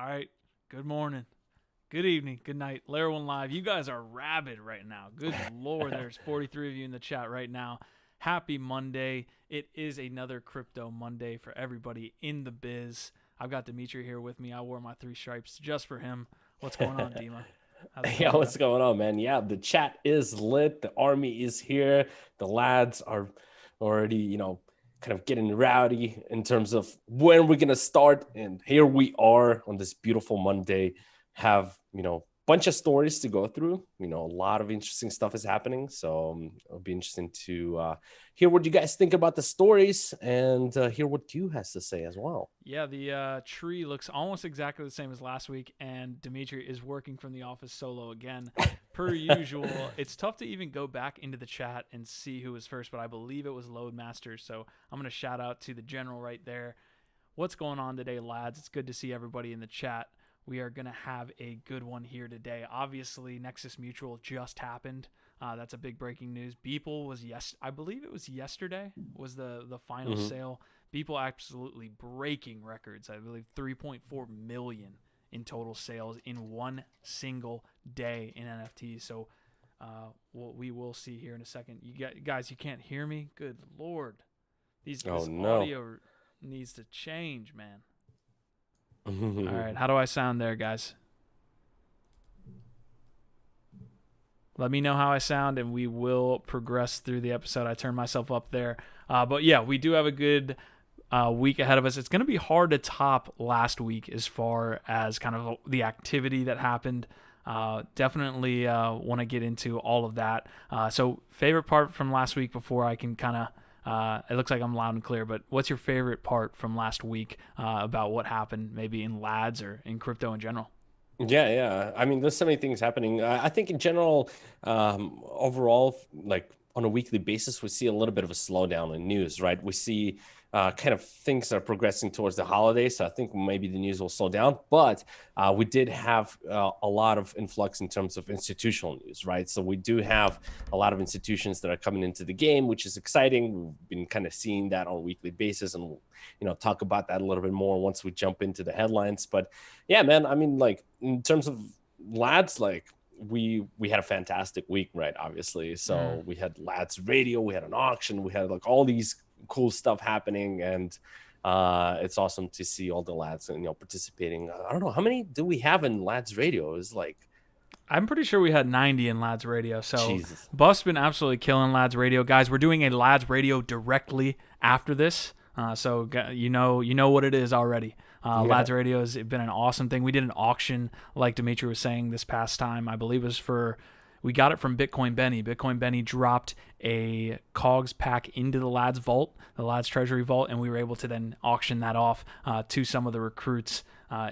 All right. Good morning. Good evening. Good night. Layer1Live. You guys are rabid right now. Good Lord. There's 43 of you in the chat right now. Happy Monday. It is another Crypto Monday for everybody in the biz. I've got Dimitri here with me. I wore my 3 stripes just for him. What's going on, Dima? Yeah, what's going on, man? Yeah, the chat is lit. The army is here. The lads are already, kind of getting rowdy in terms of when we're gonna start. And here we are on this beautiful Monday. Have bunch of stories to go through. A lot of interesting stuff is happening. So it'll be interesting to hear what you guys think about the stories and hear what you has to say as well. Yeah, the tree looks almost exactly the same as last week, and Dimitri is working from the office solo again. Per usual, it's tough to even go back into the chat and see who was first, but I believe it was Loadmaster, so I'm going to shout out to the general right there. What's going on today, lads? It's good to see everybody in the chat. We are going to have a good one here today. Obviously, Nexus Mutual just happened. That's a big breaking news. Beeple was I believe it was yesterday was the final sale. Beeple absolutely breaking records. I believe 3.4 million in total sales in one single day in NFTs. So what we will see here in a second. Guys, you can't hear me? Good Lord. This audio needs to change, man. All right, how do I sound there, guys? Let me know how I sound, and we will progress through the episode. I turned myself up there. But yeah, we do have a good week ahead of us. It's going to be hard to top last week as far as kind of the activity that happened. Definitely want to get into all of that. So favorite part from last week before I can kind of it looks like I'm loud and clear, but what's your favorite part from last week about what happened maybe in LADZ or in crypto in general? Yeah. I mean, there's so many things happening. I think in general, overall, like on a weekly basis, we see a little bit of a slowdown in news, right? We see kind of things are progressing towards the holidays. So I think maybe the news will slow down, but we did have a lot of influx in terms of institutional news, right? So we do have a lot of institutions that are coming into the game, which is exciting. We've been kind of seeing that on a weekly basis, and we'll talk about that a little bit more once we jump into the headlines. But yeah, man, I mean, like in terms of lads, like we had a fantastic week, right? Obviously. So we had lads radio, we had an auction, we had like all these cool stuff happening, and it's awesome to see all the lads participating. I don't know how many do we have in lads radio. Is like I'm pretty sure we had 90 in Lads Radio. So Jesus. Buff's been absolutely killing Lads Radio. Guys, we're doing a Lads Radio directly after this. So you know what it is already. Lads Radio has been an awesome thing. We did an auction, like Dimitri was saying this past time. I believe it was we got it from Bitcoin Benny. Bitcoin Benny dropped a COGS pack into the Lads vault, the Lads Treasury vault, and we were able to then auction that off to some of the recruits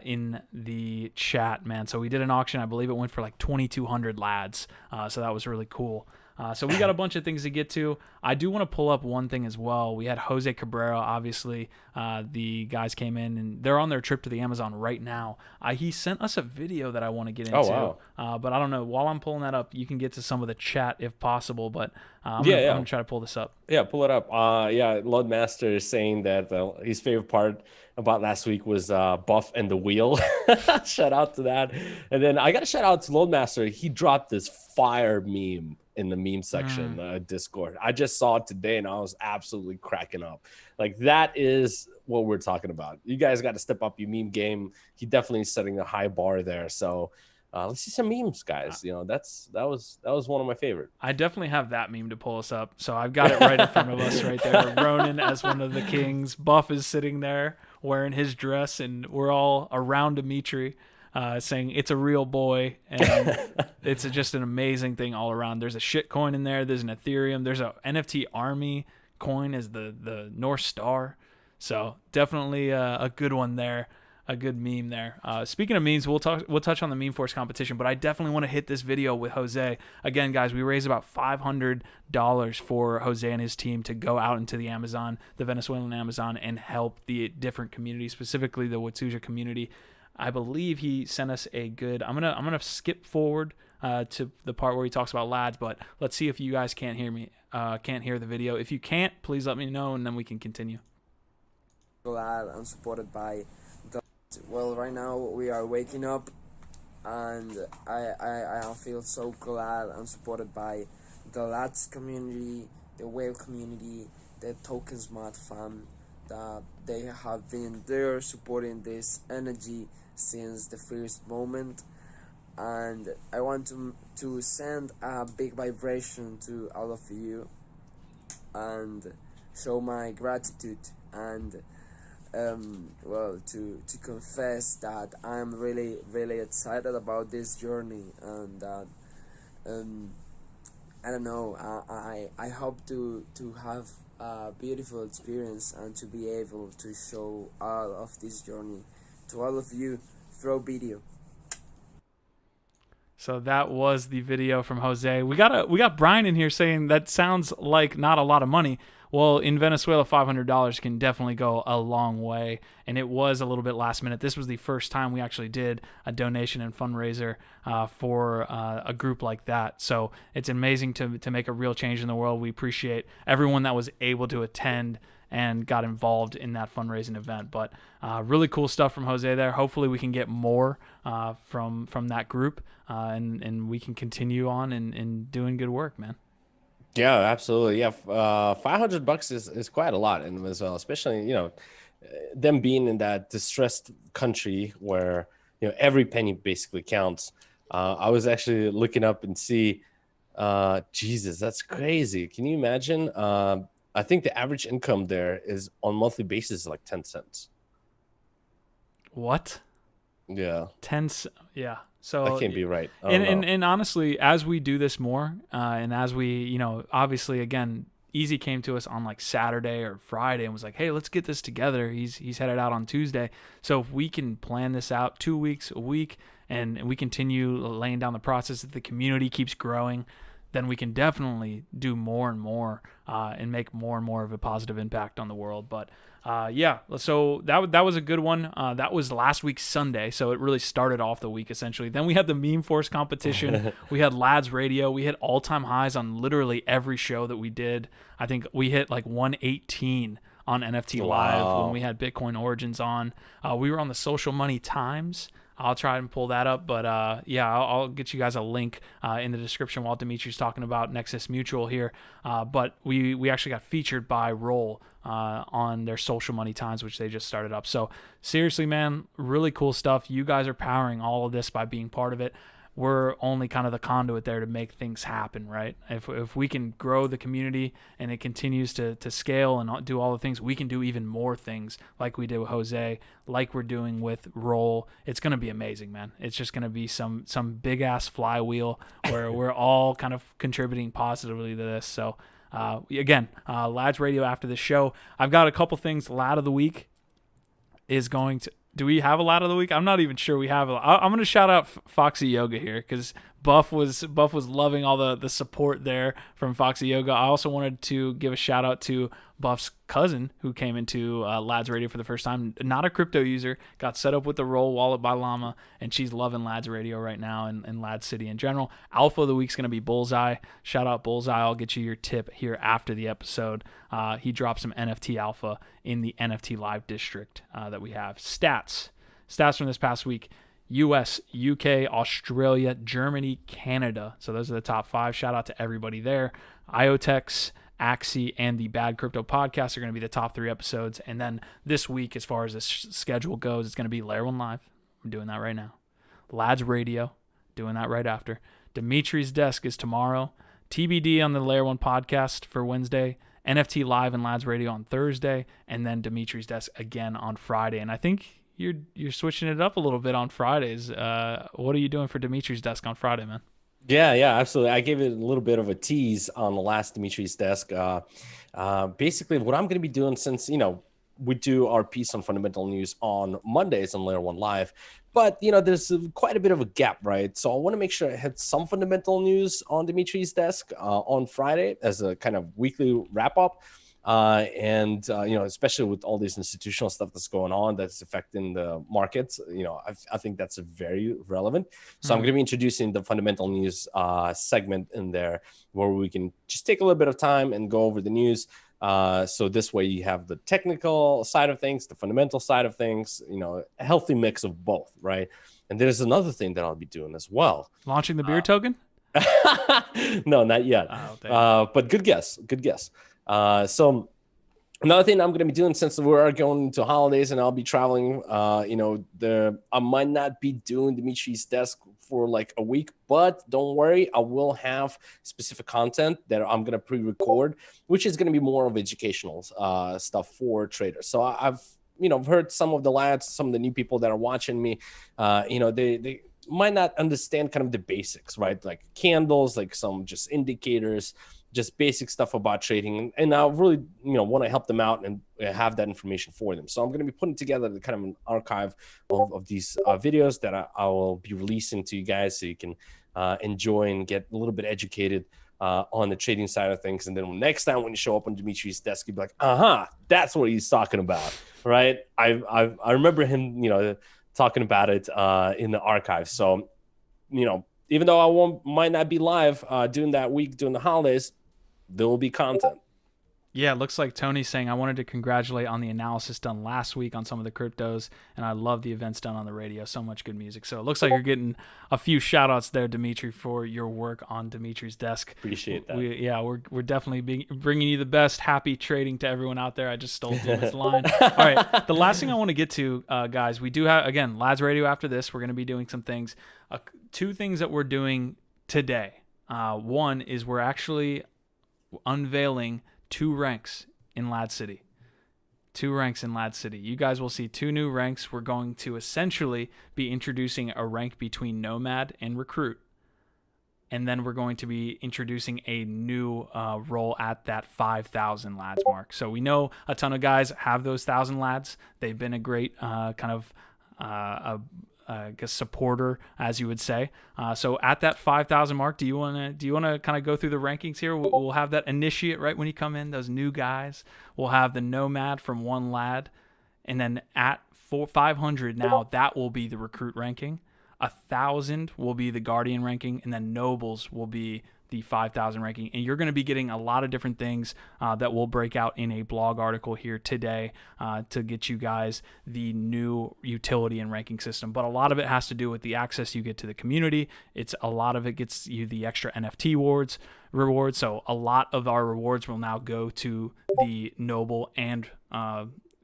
in the chat, man. So we did an auction. I believe it went for like 2,200 Lads. So that was really cool. So we got a bunch of things to get to. I do want to pull up one thing as well. We had Jose Cabrera, obviously. The guys came in, and they're on their trip to the Amazon right now. He sent us a video that I want to get into. Oh, wow. But I don't know. While I'm pulling that up, you can get to some of the chat if possible. But I'm going to try to pull this up. Yeah, pull it up. Loadmaster is saying that his favorite part about last week was Buff and the wheel. Shout out to that. And then I got to shout out to Loadmaster. He dropped this fire meme in the meme section, Discord. I just saw it today and I was absolutely cracking up. Like, that is what we're talking about. You guys got to step up your meme game. He definitely is setting a high bar there. So let's see some memes, guys. That was one of my favorite. I definitely have that meme to pull us up. So I've got it right in front of us right there. Ronan as one of the kings. Buff is sitting there wearing his dress, and we're all around Dimitri saying it's a real boy. And it's just an amazing thing all around. There's a shit coin in there. There's an Ethereum. There's a NFT army coin as the North Star. So definitely a good one there. A good meme there. Speaking of memes, we'll touch on the Meme Force competition, but I definitely want to hit this video with Jose. Again, guys, we raised about $500 for Jose and his team to go out into the Amazon, the Venezuelan Amazon, and help the different communities, specifically the Watuja community. I believe he sent us a good. I'm gonna skip forward to the part where he talks about lads, but let's see if you guys can't hear me. Can't hear the video. If you can't, please let me know, and then we can continue. Glad I'm supported by well, right now we are waking up, and I feel so glad and supported by the LADZ community, the Whale community, the Token Smart fam, that they have been there supporting this energy since the first moment. And I want to send a big vibration to all of you and show my gratitude, and well, to confess that I'm really excited about this journey, and that um, I don't know, I hope to have a beautiful experience and to be able to show all of this journey to all of you through video. So that was the video from Jose. We got Brian in here saying that sounds like not a lot of money. Well, in Venezuela, $500 can definitely go a long way, and it was a little bit last minute. This was the first time we actually did a donation and fundraiser for a group like that. So it's amazing to make a real change in the world. We appreciate everyone that was able to attend and got involved in that fundraising event. But really cool stuff from Jose there. Hopefully we can get more from that group, and we can continue on in doing good work, man. Yeah, absolutely. Yeah, $500 is quite a lot in Venezuela, especially them being in that distressed country where every penny basically counts. I was actually looking up and see, Jesus, that's crazy. Can you imagine? I think the average income there is on monthly basis like 10 cents. What? Yeah. Yeah. So that can't be right. And honestly, as we do this more, and as we, obviously, again, Easy came to us on like Saturday or Friday and was like, hey, let's get this together. He's headed out on Tuesday. So if we can plan this out 2 weeks, a week, and we continue laying down the process that the community keeps growing, then we can definitely do more and more and make more and more of a positive impact on the world. But yeah, so that was a good one. That was last week Sunday, so it really started off the week essentially. Then we had the Meme Force competition. We had LADZ Radio. We hit all-time highs on literally every show that we did. I think we hit like 118 on NFT Live when we had Bitcoin Origins on. We were on the Social Money Times. I'll try and pull that up, but yeah, I'll get you guys a link in the description while Dimitri's talking about Nexus Mutual here. But we actually got featured by Roll on their Social Money Times, which they just started up. So seriously, man, really cool stuff. You guys are powering all of this by being part of it. We're only kind of the conduit there to make things happen, right? If we can grow the community and it continues to scale and do all the things, we can do even more things like we did with Jose, like we're doing with Roll. It's going to be amazing, man. It's just going to be some big-ass flywheel where we're all kind of contributing positively to this. So, again, LADZ Radio after the show. I've got a couple things. Lad of the Week is going to... Do we have a lot of the week? I'm not even sure we have. I'm going to shout out Foxy Yoga here because Buff was loving all the support there from Foxy Yoga. I also wanted to give a shout out to Buff's cousin who came into LADZ Radio for the first time. Not a crypto user, got set up with the Roll wallet by Llama, and she's loving LADZ Radio right now and LADZ City in general. Alpha of the week's going to be Bullseye. Shout out Bullseye. I'll get you your tip here after the episode. He dropped some NFT alpha in the NFT Live district that we have. Stats from this past week. US, UK, Australia, Germany, Canada. So those are the top 5. Shout out to everybody there. IoTex, Axie, and the Bad Crypto Podcast are going to be the top 3 episodes. And then this week, as far as the schedule goes, it's going to be Layer1Live. We're doing that right now. LADZ Radio, doing that right after. Dimitri's Desk is tomorrow. TBD on the Layer1 Podcast for Wednesday. NFT Live and LADZ Radio on Thursday. And then Dimitri's Desk again on Friday. And I think you're switching it up a little bit on Fridays. What are you doing for Dimitri's Desk on Friday, man? Yeah, absolutely. I gave it a little bit of a tease on the last Dimitri's Desk. Basically, what I'm going to be doing, since we do our piece on fundamental news on Mondays on Layer1Live, but there's quite a bit of a gap, right? So I want to make sure I had some fundamental news on Dimitri's Desk on Friday as a kind of weekly wrap up. Especially with all this institutional stuff that's going on that's affecting the markets, I think that's very relevant. So I'm going to be introducing the fundamental news segment in there, where we can just take a little bit of time and go over the news. So this way you have the technical side of things, the fundamental side of things, a healthy mix of both, right? And there's another thing that I'll be doing as well. Launching the beer token? No, not yet. But good guess. So another thing I'm going to be doing, since we're going into holidays and I'll be traveling, I might not be doing Dimitri's desk for like a week, but don't worry, I will have specific content that I'm going to pre-record, which is going to be more of educational stuff for traders. So I've heard some of the lads, some of the new people that are watching me, they might not understand kind of the basics, right? Like candles, like some just indicators, just basic stuff about trading. And I really, want to help them out and have that information for them. So I'm going to be putting together the kind of an archive of these videos that I will be releasing to you guys, so you can enjoy and get a little bit educated on the trading side of things. And then next time when you show up on Dimitri's desk, you'll be like, that's what he's talking about, right? I remember him, talking about it in the archive. So, even though might not be live during that week, during the holidays, there will be content. Yeah, it looks like Tony's saying, I wanted to congratulate on the analysis done last week on some of the cryptos, and I love the events done on the radio. So much good music. So it looks like you're getting a few shout outs there, Dimitri, for your work on Dimitri's desk. Appreciate that. We're definitely bringing you the best. Happy trading to everyone out there. I just stole Dimit's line. All right, the last thing I want to get to, guys, we do have, again, LADZ Radio after this. We're going to be doing some things. Two things that we're doing today. One is we're actually unveiling 2 ranks in LADZ City. 2 ranks in LADZ City. You guys will see 2 new ranks. We're going to essentially be introducing a rank between Nomad and Recruit. And then we're going to be introducing a new role at that 5,000 LADZ mark. So we know a ton of guys have those 1,000 LADZ. They've been a great I guess supporter, as you would say. So at that 5,000 mark, do you want to kind of go through the rankings here? We'll have that initiate right when you come in, those new guys. We'll have the Nomad from 1 LAD, and then at 500 now, that will be the Recruit ranking. 1,000 will be the Guardian ranking, and then Nobles will be the 5,000 ranking. And you're going to be getting a lot of different things that we'll break out in a blog article here today to get you guys the new utility and ranking system. But a lot of it has to do with the access you get to the community. A lot of it gets you the extra NFT rewards. So a lot of our rewards will now go to the Noble and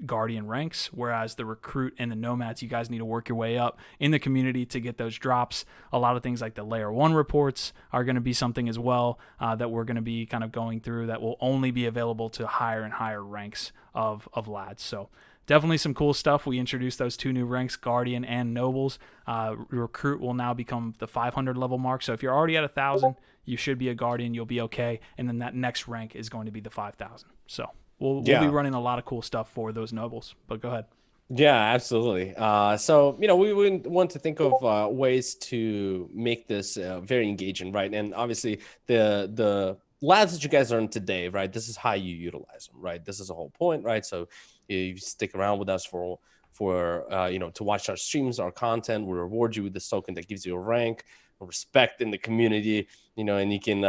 Guardian ranks, whereas the Recruit and the Nomads, you guys need to work your way up in the community to get those drops. A lot of things like the Layer 1 reports are going to be something as well that we're going to be kind of going through that will only be available to higher and higher ranks of LADZ. So definitely some cool stuff. We introduced those 2 new ranks, Guardian and Nobles. Recruit will now become the 500 level mark. So if you're already at 1,000, you should be a Guardian. You'll be okay. And then that next rank is going to be the 5,000. So We'll be running a lot of cool stuff for those Nobles, but go ahead. Yeah, absolutely. So, we would want to think of ways to make this very engaging, right? And obviously the LADZ that you guys are in today, right? This is how you utilize them, right? This is the whole point, right? So you stick around with us for to watch our streams, our content. We reward you with this token that gives you a rank, respect in the community, and you can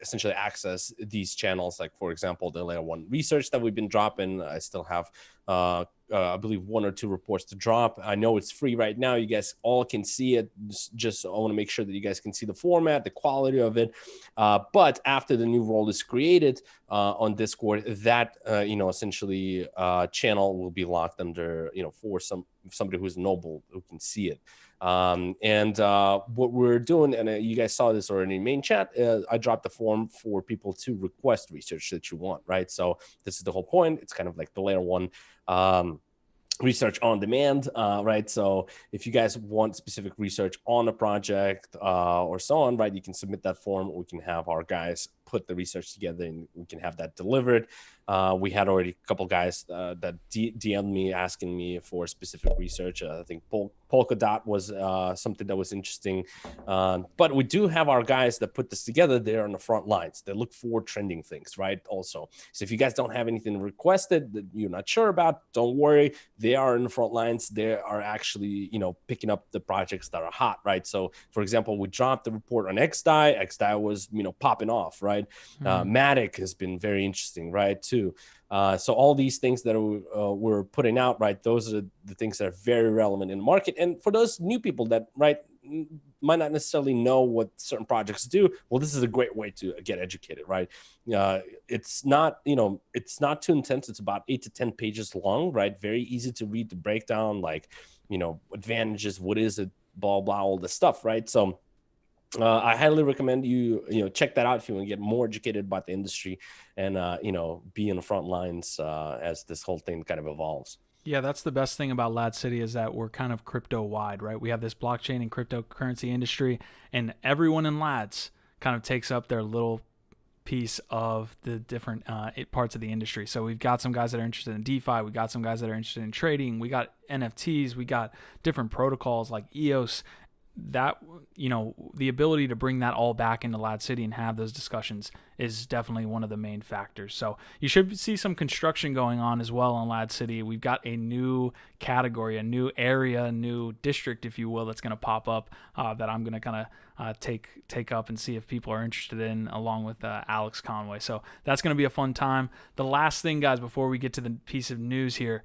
essentially access these channels. Like, for example, the Layer 1 research that we've been dropping. I still have I believe 1 or 2 reports to drop. I know it's free right now. You guys all can see it. Just I want to make sure that you guys can see the format, the quality of it. But after the new role is created on Discord, that essentially channel will be locked under for somebody who's noble who can see it. And what we're doing, and you guys saw this already in main chat, I dropped the form for people to request research that you want, right? So this is the whole point. It's kind of like the Layer 1 research on demand, right? So if you guys want specific research on a project or so on, right, you can submit that form. We can have our guys put the research together and we can have that delivered. We had already a couple guys that DM'd me asking me for specific research. I think Polkadot was something that was interesting. But we do have our guys that put this together. They're on the front lines. They look for trending things, right? Also, so if you guys don't have anything requested that you're not sure about, don't worry. They are in the front lines. They are actually, picking up the projects that are hot, right? So, for example, we dropped the report on XDAI. XDAI was, popping off, right? Matic has been very interesting, right, too. So all these things that we're putting out, right, those are the things that are very relevant in the market. And for those new people that, right, might not necessarily know what certain projects do, well, this is a great way to get educated, right? It's not, it's not too intense. It's about 8 to 10 pages long, right? Very easy to read the breakdown, like, advantages, what is it, blah, blah, all this stuff, right? So I highly recommend you check that out if you want to get more educated about the industry and be in the front lines as this whole thing kind of evolves. Yeah, that's the best thing about LADZ City is that we're kind of crypto wide, right? We have this blockchain and cryptocurrency industry, and everyone in LADZ kind of takes up their little piece of the different parts of the industry. So we've got some guys that are interested in DeFi. We got some guys that are interested in trading. We got NFTs. We got different protocols like EOS. That, the ability to bring that all back into LADZ City and have those discussions is definitely one of the main factors. So you should see some construction going on as well in LADZ City. We've got a new category, a new area, a new district, if you will, that's going to pop up that I'm going to kind of take up and see if people are interested in, along with Alex Conway. So that's going to be a fun time. The last thing, guys, before we get to the piece of news here,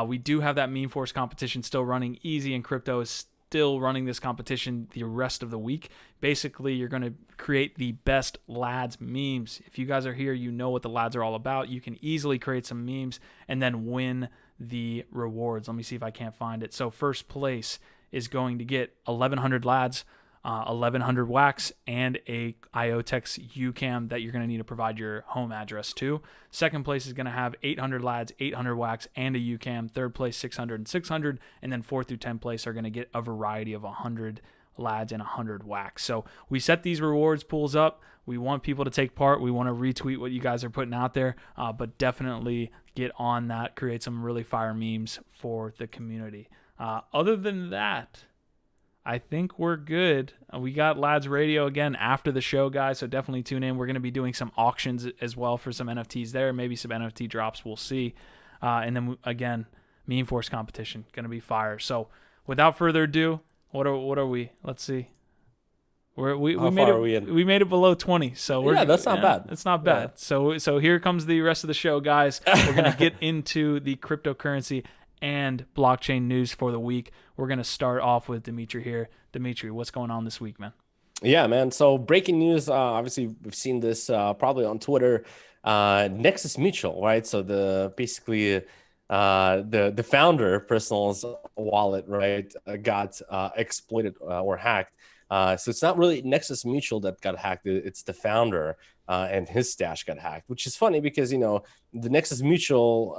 we do have that meme force competition still running. Easy and Crypto is still running this competition the rest of the week. Basically, you're going to create the best LADZ memes. If you guys are here, you know what the LADZ are all about. You can easily create some memes and then win the rewards. Let me see if I can't find it. So first place is going to get 1,100 LADZ, 1,100 wax, and a IOTEX UCAM that you're going to need to provide your home address to. Second place is going to have 800 LADZ, 800 wax, and a UCAM. Third place, 600 and 600. And then 4th through 10th place are going to get a variety of 100 LADZ and 100 wax. So we set these rewards pools up. We want people to take part. We want to retweet what you guys are putting out there, but definitely get on that, create some really fire memes for the community. Other than that, I think we're good. We got LADZ Radio again after the show, guys, so definitely tune in. We're going to be doing some auctions as well for some NFTs there, maybe some NFT drops, we'll see. And then, again, meme force competition, going to be fire. So without further ado, what are we? Let's see. We made it below 20, so that's not bad. It's not bad. Yeah. So here comes the rest of the show, guys. We're going to get into the cryptocurrency and blockchain news for the week. We're going to start off with Dimitri here. Dimitri, what's going on this week, man? Yeah, man. So breaking news, obviously we've seen this probably on Twitter, Nexus Mutual, right? So the founder personal's wallet, right, got exploited or hacked. So it's not really Nexus Mutual that got hacked. It's the founder and his stash got hacked, which is funny because, the Nexus Mutual,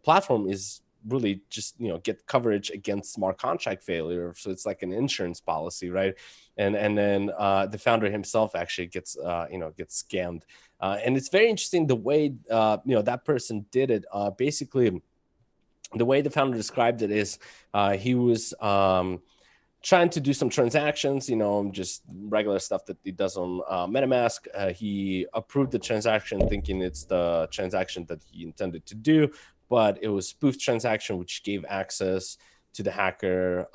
platform is really just, get coverage against smart contract failure. So it's like an insurance policy, right? And then the founder himself actually gets scammed. And it's very interesting the way, that person did it. Basically, the way the founder described it is he was trying to do some transactions, just regular stuff that he does on MetaMask. He approved the transaction thinking it's the transaction that he intended to do, but it was spoofed transaction, which gave access to the hacker,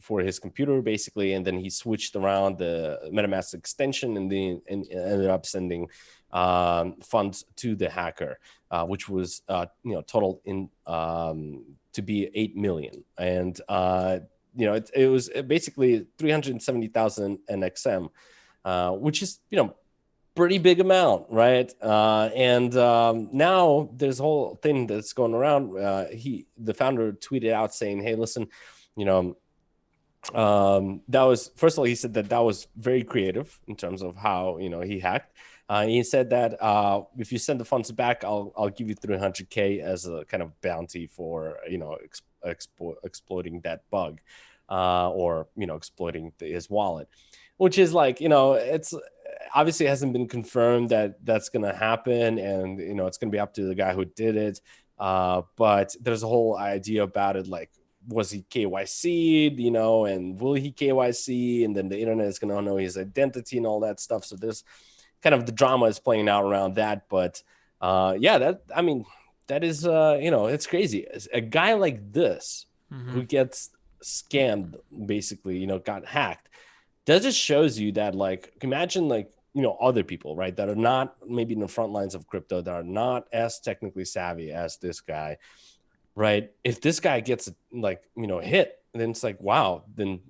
for his computer, basically. And then he switched around the MetaMask extension and ended up sending funds to the hacker, which was, totaled in to be 8 million. And, it was basically 370,000 NXM, which is, pretty big amount, right? And now there's a whole thing that's going around. The founder tweeted out saying, "Hey, listen, that was, first of all, he said that was very creative in terms of how he hacked. He said that if you send the funds back, I'll give you 300K as a kind of bounty for exploiting that bug, or exploiting his wallet." Which is like, it's obviously it hasn't been confirmed that that's going to happen, and it's going to be up to the guy who did it. But there's a whole idea about it, like, was he KYC'd, and will he KYC? And then the internet is going to know his identity and all that stuff. So there's kind of the drama is playing out around that. But that is, it's crazy. A guy like this who gets scammed, basically, got hacked, that just shows you that, like, imagine, like, other people, right, that are not maybe in the front lines of crypto, that are not as technically savvy as this guy, right? If this guy gets, like, hit, then it's like, wow, then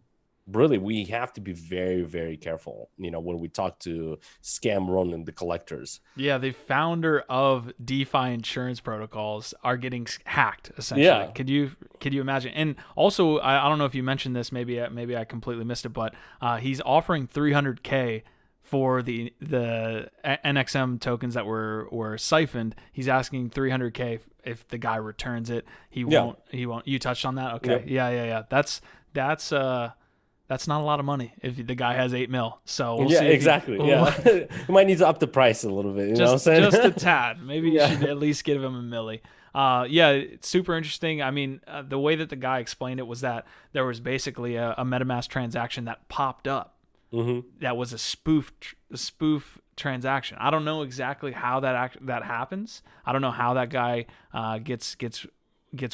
really we have to be very, very careful, when we talk to scam Ronan, the collectors. Yeah, the founder of DeFi insurance protocols are getting hacked, essentially. Yeah. Could you imagine? And also, I don't know if you mentioned this, maybe I completely missed it, but he's offering $300K for the NXM tokens that were siphoned. He's asking $300K if the guy returns it. He won't. You touched on that? Okay. Yep. Yeah. That's not a lot of money if the guy has 8 mil. So we'll see exactly. You might need to up the price a little bit. You know what I'm saying? Just a tad. Maybe you should at least give him a milli. It's super interesting. I mean, the way that the guy explained it was that there was basically a MetaMask transaction that popped up. That was a spoof transaction. I don't know exactly how that happens. I don't know how that guy gets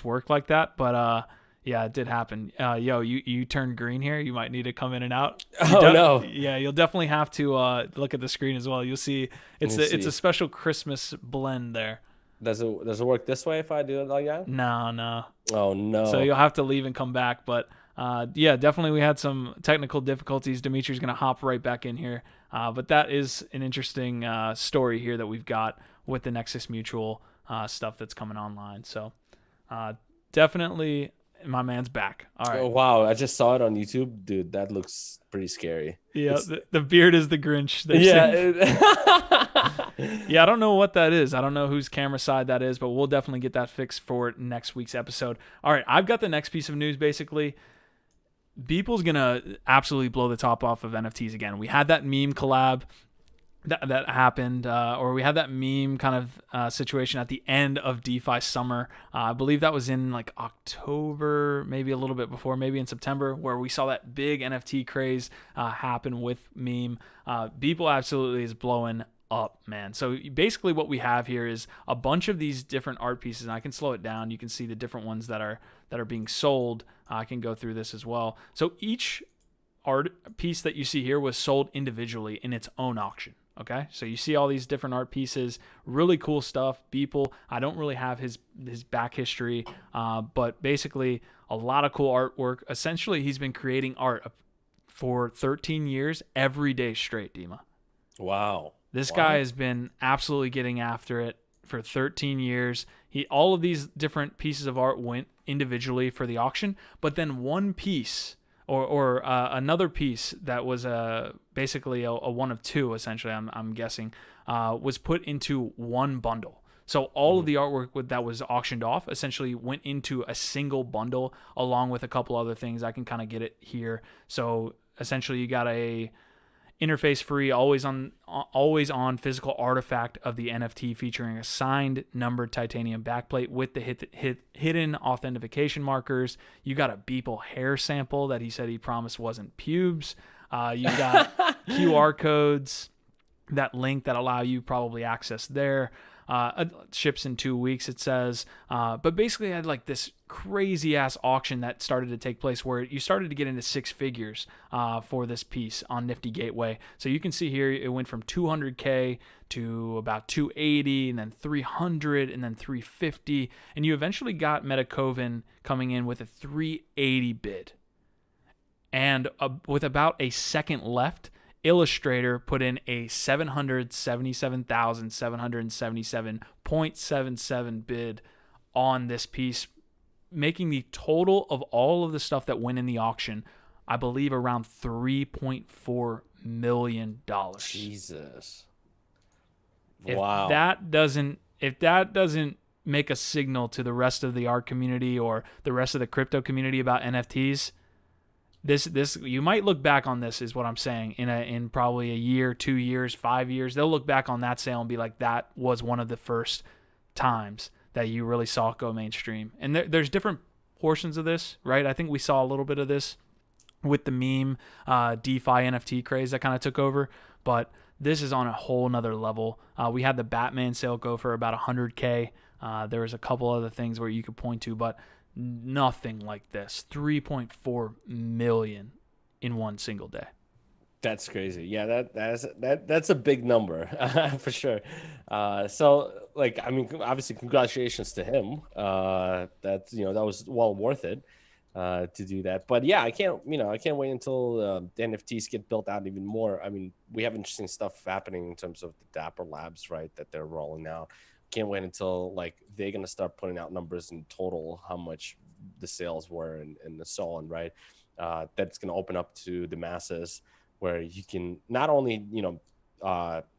worked like that, but yeah, it did happen. You turned green here. You might need to come in and out. No. Yeah, you'll definitely have to look at the screen as well. You'll see it's a special Christmas blend there. Does it work this way if I do it like that? No. Oh no. So you'll have to leave and come back. But definitely we had some technical difficulties. Dimitri's gonna hop right back in here. But that is an interesting story here that we've got with the Nexus Mutual stuff that's coming online. So definitely. My man's back. All right. Oh, wow. I just saw it on YouTube. Dude, that looks pretty scary. Yeah, the beard is the Grinch. Yeah, I don't know what that is. I don't know whose camera side that is, but we'll definitely get that fixed for next week's episode. All right, I've got the next piece of news, basically. Beeple's going to absolutely blow the top off of NFTs again. We had that meme collab that happened, or we had that meme kind of situation at the end of DeFi summer. I believe that was in like October, maybe a little bit before, maybe in September, where we saw that big NFT craze happen with meme. Beeple absolutely is blowing up, man. So basically what we have here is a bunch of these different art pieces, and I can slow it down. You can see the different ones that are being sold. I can go through this as well. So each art piece that you see here was sold individually in its own auction. Okay, so you see all these different art pieces, really cool stuff. Beeple, I don't really have his back history, but basically a lot of cool artwork. Essentially, he's been creating art for 13 years, every day straight, Dima. Wow. This guy has been absolutely getting after it for 13 years. All of these different pieces of art went individually for the auction, but then one piece or another piece that was basically a one of two, essentially, I'm guessing, was put into one bundle. So all of the artwork that was auctioned off essentially went into a single bundle along with a couple other things. I can kind of get it here. So essentially you got a interface-free, always on physical artifact of the NFT featuring a signed numbered titanium backplate with the hidden authentication markers. You got a Beeple hair sample that he said he promised wasn't pubes. You got QR codes that link that allow you probably access there. Ships in 2 weeks, it says. But basically I had like this crazy ass auction that started to take place where you started to get into six figures for this piece on NiftyGateway. So you can see here it went from 200K to about 280 and then 300 and then 350. And you eventually got Metacoven coming in with a 380 bid. And with about a second left, Illustrator put in a 777,777.77 bid on this piece, making the total of all of the stuff that went in the auction, I believe, around $3.4 million. Jesus. Wow. If that doesn't make a signal to the rest of the art community or the rest of the crypto community about NFTs, this you might look back on this, is what I'm saying, in probably a year, 2 years, 5 years. They'll look back on that sale and be like, that was one of the first times that you really saw it go mainstream. And there's different portions of this, right? I think we saw a little bit of this with the meme DeFi NFT craze that kind of took over, but this is on a whole nother level. We had the Batman sale go for about 100K. There was a couple other things where you could point to, but nothing like this. 3.4 million in one single day. That's crazy. Yeah, that's a big number for sure. So like, I mean, obviously congratulations to him. That was well worth it to do that. But yeah, I can't wait until the NFTs get built out even more. I mean, we have interesting stuff happening in terms of the Dapper Labs, right, that they're rolling out. Can't wait until like they're gonna start putting out numbers in total, how much the sales were and so on, right? That's gonna open up to the masses, where you can not only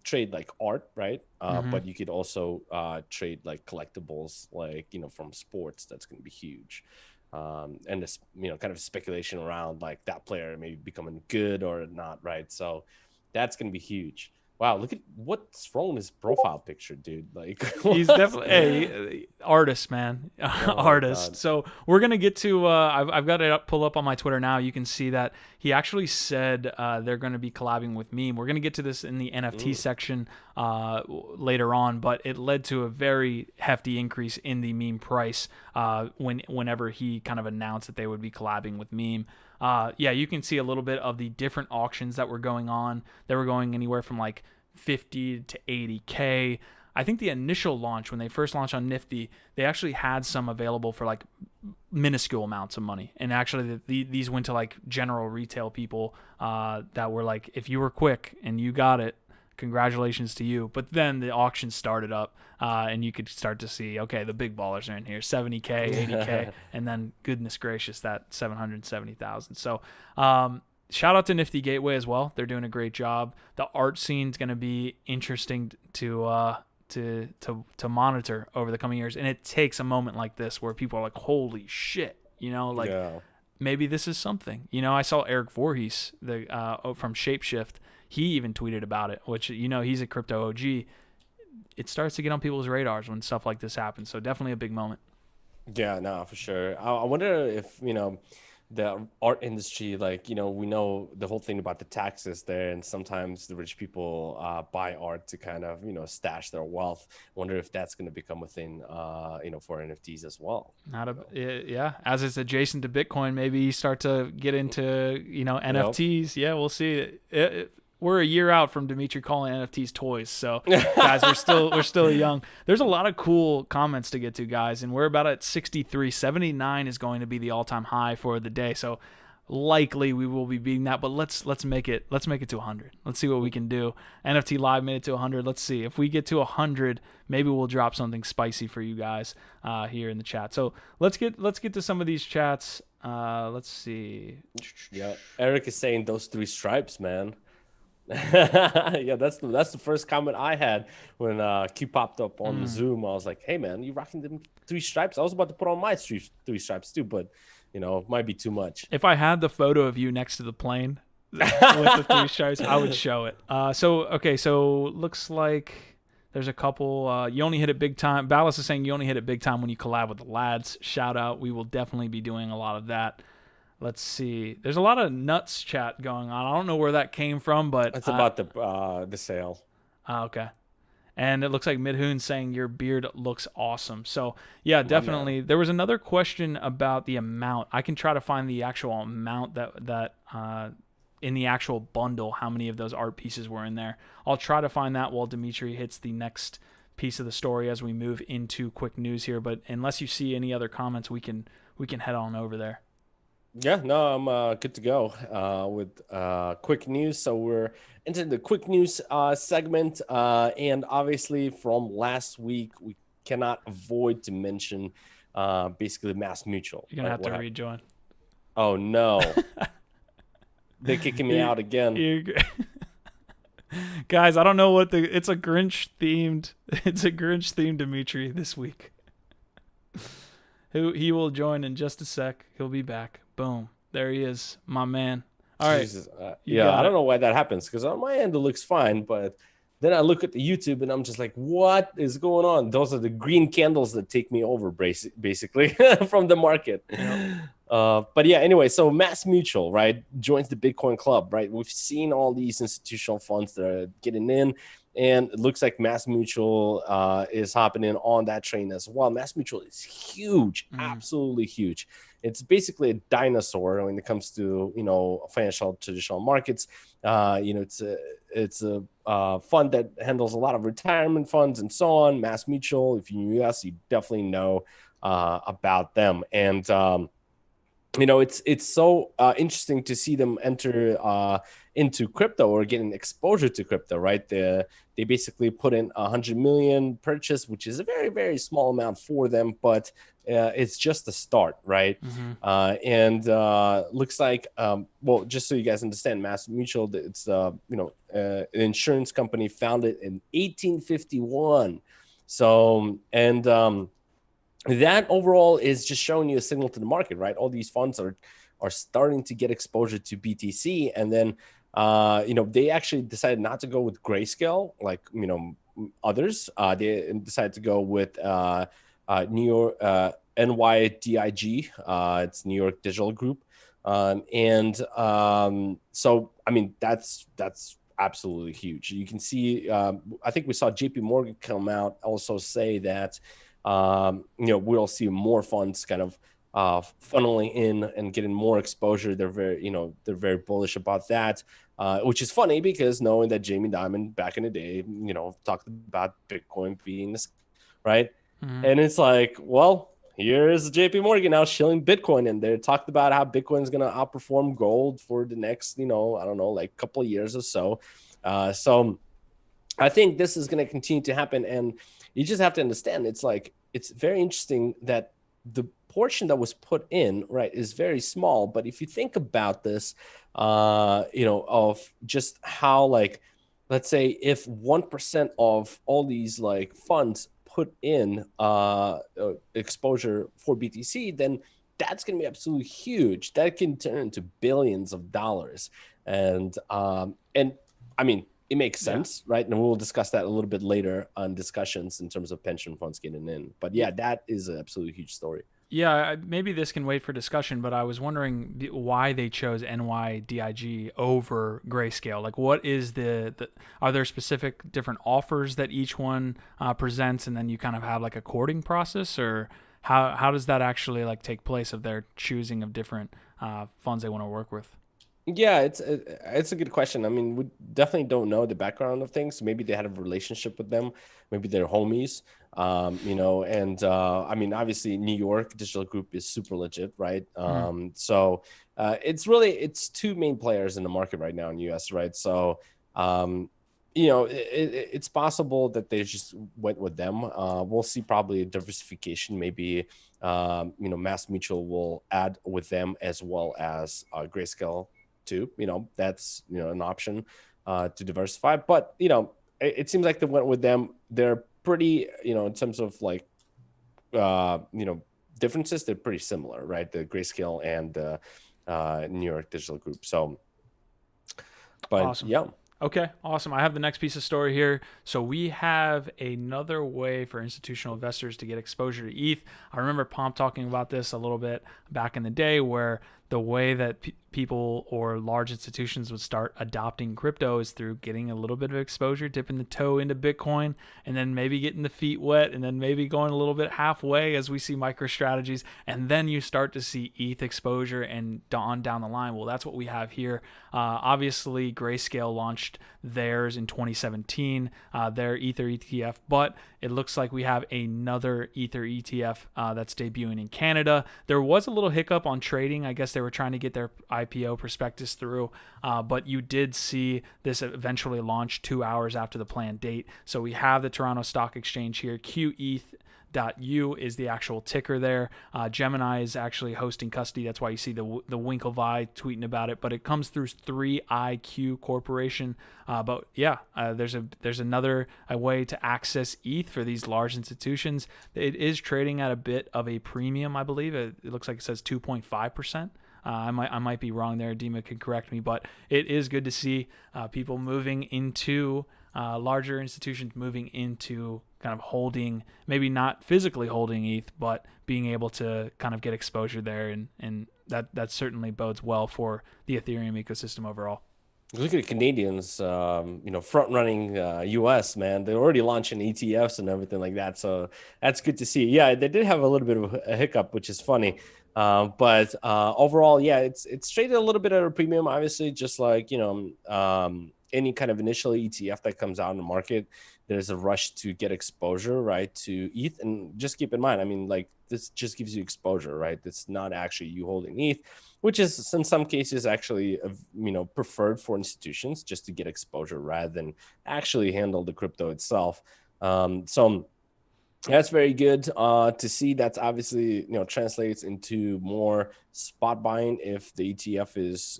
trade like art, right, but you could also trade like collectibles, like from sports. That's gonna be huge. And this kind of speculation around like that player maybe becoming good or not, right? So that's gonna be huge. Wow, look at what's wrong with his profile picture, dude. Like, he's definitely a artist, man. Artist. So we're gonna get to I've got it pull up on my Twitter now. You can see that he actually said they're gonna be collabing with Meme. We're gonna get to this in the NFT section later on, but it led to a very hefty increase in the Meme price whenever he kind of announced that they would be collabing with Meme. Yeah, you can see a little bit of the different auctions that were going on. They were going anywhere from like 50 to 80K. I think the initial launch, when they first launched on Nifty, they actually had some available for like minuscule amounts of money. And actually these went to like general retail people that were like, if you were quick and you got it, congratulations to you. But then the auction started up and you could start to see, okay, the big ballers are in here, 70K, 80K, and then goodness gracious, that 770,000. So shout out to NiftyGateway as well. They're doing a great job. The art scene's going to be interesting to monitor over the coming years. And it takes a moment like this where people are like, holy shit, maybe this is something. I saw Eric Voorhees from Shapeshift. He even tweeted about it, which, he's a crypto OG. It starts to get on people's radars when stuff like this happens. So definitely a big moment. Yeah, no, for sure. I wonder if, the art industry, like, we know the whole thing about the taxes there, and sometimes the rich people buy art to kind of, stash their wealth. I wonder if that's going to become a thing, for NFTs as well. Yeah, as it's adjacent to Bitcoin, maybe you start to get into, NFTs. Yeah, we'll see. We're a year out from Dimitri calling NFTs toys. So guys, we're still young. There's a lot of cool comments to get to, guys, and we're about at 63. 79 is going to be the all-time high for the day. So likely we will be beating that, but let's make it to 100. Let's see what we can do. NFT Live made it to 100. Let's see if we get to 100, maybe we'll drop something spicy for you guys here in the chat. So let's get to some of these chats. Let's see. Yeah, Eric is saying those 3 stripes, man. Yeah, that's the first comment I had when Q popped up on the Zoom. I was like, hey man, you rocking them 3 stripes? I was about to put on my 3 stripes too, but it might be too much. If I had the photo of you next to the plane with the 3 stripes, I would show it. So looks like there's a couple. You only hit it big time. Ballas is saying you only hit it big time when you collab with the LADZ. Shout out. We will definitely be doing a lot of that. Let's see. There's a lot of nuts chat going on. I don't know where that came from, but it's about the sale. Okay. And it looks like Midhoon saying your beard looks awesome. So yeah, definitely. There was another question about the amount. I can try to find the actual amount that in the actual bundle, how many of those art pieces were in there. I'll try to find that while Dimitri hits the next piece of the story as we move into quick news here. But unless you see any other comments, we can head on over there. Yeah, no, I'm good to go with quick news. So we're into the quick news segment. And obviously from last week, we cannot avoid to mention basically MassMutual. You're going to have to rejoin. Oh, no. They're kicking me out again. Guys, I don't know what it's a Grinch themed Dimitri this week. He will join in just a sec. He'll be back. Boom. There he is, my man. All right. Jesus. Yeah, I don't know why that happens because on my end it looks fine, but then I look at the YouTube and I'm just like, what is going on? Those are the green candles that take me over, basically, from the market. Yep. But yeah, anyway, so MassMutual, right, joins the Bitcoin club, right? We've seen all these institutional funds that are getting in, and it looks like MassMutual is hopping in on that train as well. MassMutual is huge, absolutely huge. It's basically a dinosaur when it comes to, you know, financial traditional markets. You know, it's a fund that handles a lot of retirement funds and so on. MassMutual, if you're in the US, you definitely know about them. And you know, it's so interesting to see them enter into crypto or getting exposure to crypto, right? They basically put in 100 million purchase, which is a very, very small amount for them, but it's just a start, right? And looks like, well, just so you guys understand, MassMutual, it's you know, an insurance company founded in 1851. So, and that overall is just showing you a signal to the market, right? All these funds are starting to get exposure to BTC, and then you know, they actually decided not to go with Grayscale like, you know, others. They decided to go with New York NYDIG. It's New York Digital Group, and so I mean that's absolutely huge. You can see. I think we saw JP Morgan come out also say that. You know, we'll see more funds kind of funneling in and getting more exposure. They're very, you know, they're very bullish about that, which is funny because knowing that Jamie Dimon back in the day, you know, talked about Bitcoin being this, right? And it's like, well, here's JP Morgan now shilling Bitcoin, and they talked about how Bitcoin is going to outperform gold for the next, you know, I don't know, like couple of years or so. So I think this is going to continue to happen, and you just have to understand, it's like, it's very interesting that the portion that was put in, right, is very small. But if you think about this, you know, of just how, like, let's say if 1% of all these like funds put in exposure for BTC, then that's going to be absolutely huge. That can turn into billions of dollars. And I mean, it makes sense, right? And we'll discuss that a little bit later on discussions in terms of pension funds getting in. But yeah, that is an absolutely huge story. Yeah, maybe this can wait for discussion, but I was wondering why they chose NYDIG over Grayscale. Like, what is are there specific different offers that each one presents, and then you kind of have like a courting process, or how does that actually like take place of their choosing of different funds they want to work with? Yeah, it's a good question. I mean, we definitely don't know the background of things. Maybe they had a relationship with them. Maybe they're homies, you know, and I mean, obviously New York Digital Group is super legit, right? So it's two main players in the market right now in the US, right? So, you know, it's possible that they just went with them. We'll see probably a diversification. Maybe, you know, MassMutual will add with them as well as Grayscale too. You know, that's, you know, an option to diversify. But, you know, it seems like they went with them. They're pretty, you know, in terms of like, you know, differences, they're pretty similar, right? The Grayscale and the New York Digital Group. So, but awesome. yeah. Okay, awesome. I have the next piece of story here. So we have another way for institutional investors to get exposure to ETH. I remember Pomp talking about this a little bit back in the day, where the way that people or large institutions would start adopting crypto is through getting a little bit of exposure, dipping the toe into Bitcoin, and then maybe getting the feet wet, and then maybe going a little bit halfway as we see MicroStrategies, and then you start to see ETH exposure and on down the line. Well, that's what we have here. Obviously, Grayscale launched theirs in 2017, their Ether ETF, but it looks like we have another Ether ETF that's debuting in Canada. There was a little hiccup on trading. I guess they were trying to get their IPO prospectus through, but you did see this eventually launch 2 hours after the planned date. So we have the Toronto Stock Exchange here. QETH.U is the actual ticker there. Gemini is actually hosting custody. That's why you see the Winklevi tweeting about it. But it comes through 3iQ Corporation. But yeah, there's another way to access ETH for these large institutions. It is trading at a bit of a premium, I believe. It looks like it says 2.5%. I might be wrong there. Dima can correct me, but it is good to see people moving into larger institutions moving into kind of holding, maybe not physically holding ETH, but being able to kind of get exposure there, and that certainly bodes well for the Ethereum ecosystem overall. Look at the Canadians, front running US, man. They're already launching ETFs and everything like that. So that's good to see. Yeah, they did have a little bit of a hiccup, which is funny. But overall, yeah, it's traded a little bit at a premium, obviously, just like, any kind of initial ETF that comes out in the market, there's a rush to get exposure, right, to ETH. And just keep in mind, I mean, like, this just gives you exposure, right? It's not actually you holding ETH, which is in some cases actually, preferred for institutions just to get exposure rather than actually handle the crypto itself. So that's very good to see. That's obviously, translates into more spot buying if the ETF is,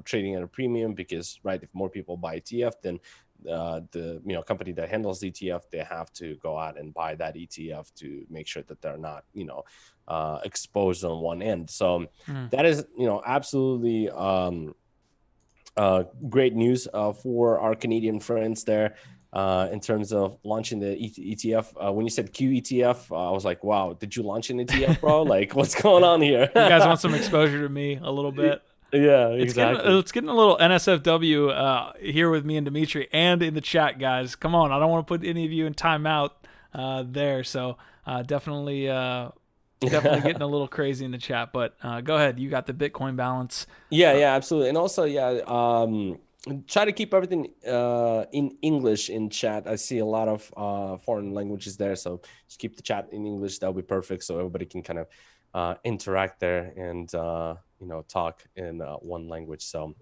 trading at a premium, because, right, if more people buy ETF, then the company that handles the ETF, they have to go out and buy that ETF to make sure that they're not, exposed on one end. So that is, absolutely great news for our Canadian friends there. In terms of launching the ETF. When you said QETF, I was like, wow, did you launch an ETF, bro? Like, what's going on here? You guys want some exposure to me a little bit? Yeah, exactly. It's getting a little NSFW here with me and Dimitri and in the chat, guys. Come on, I don't want to put any of you in timeout there. So definitely getting a little crazy in the chat. But go ahead, you got the Bitcoin balance. Yeah, absolutely. And also, try to keep everything in English in chat. I see a lot of foreign languages there, so just keep the chat in English. That'll be perfect, so everybody can kind of interact there and talk in one language. So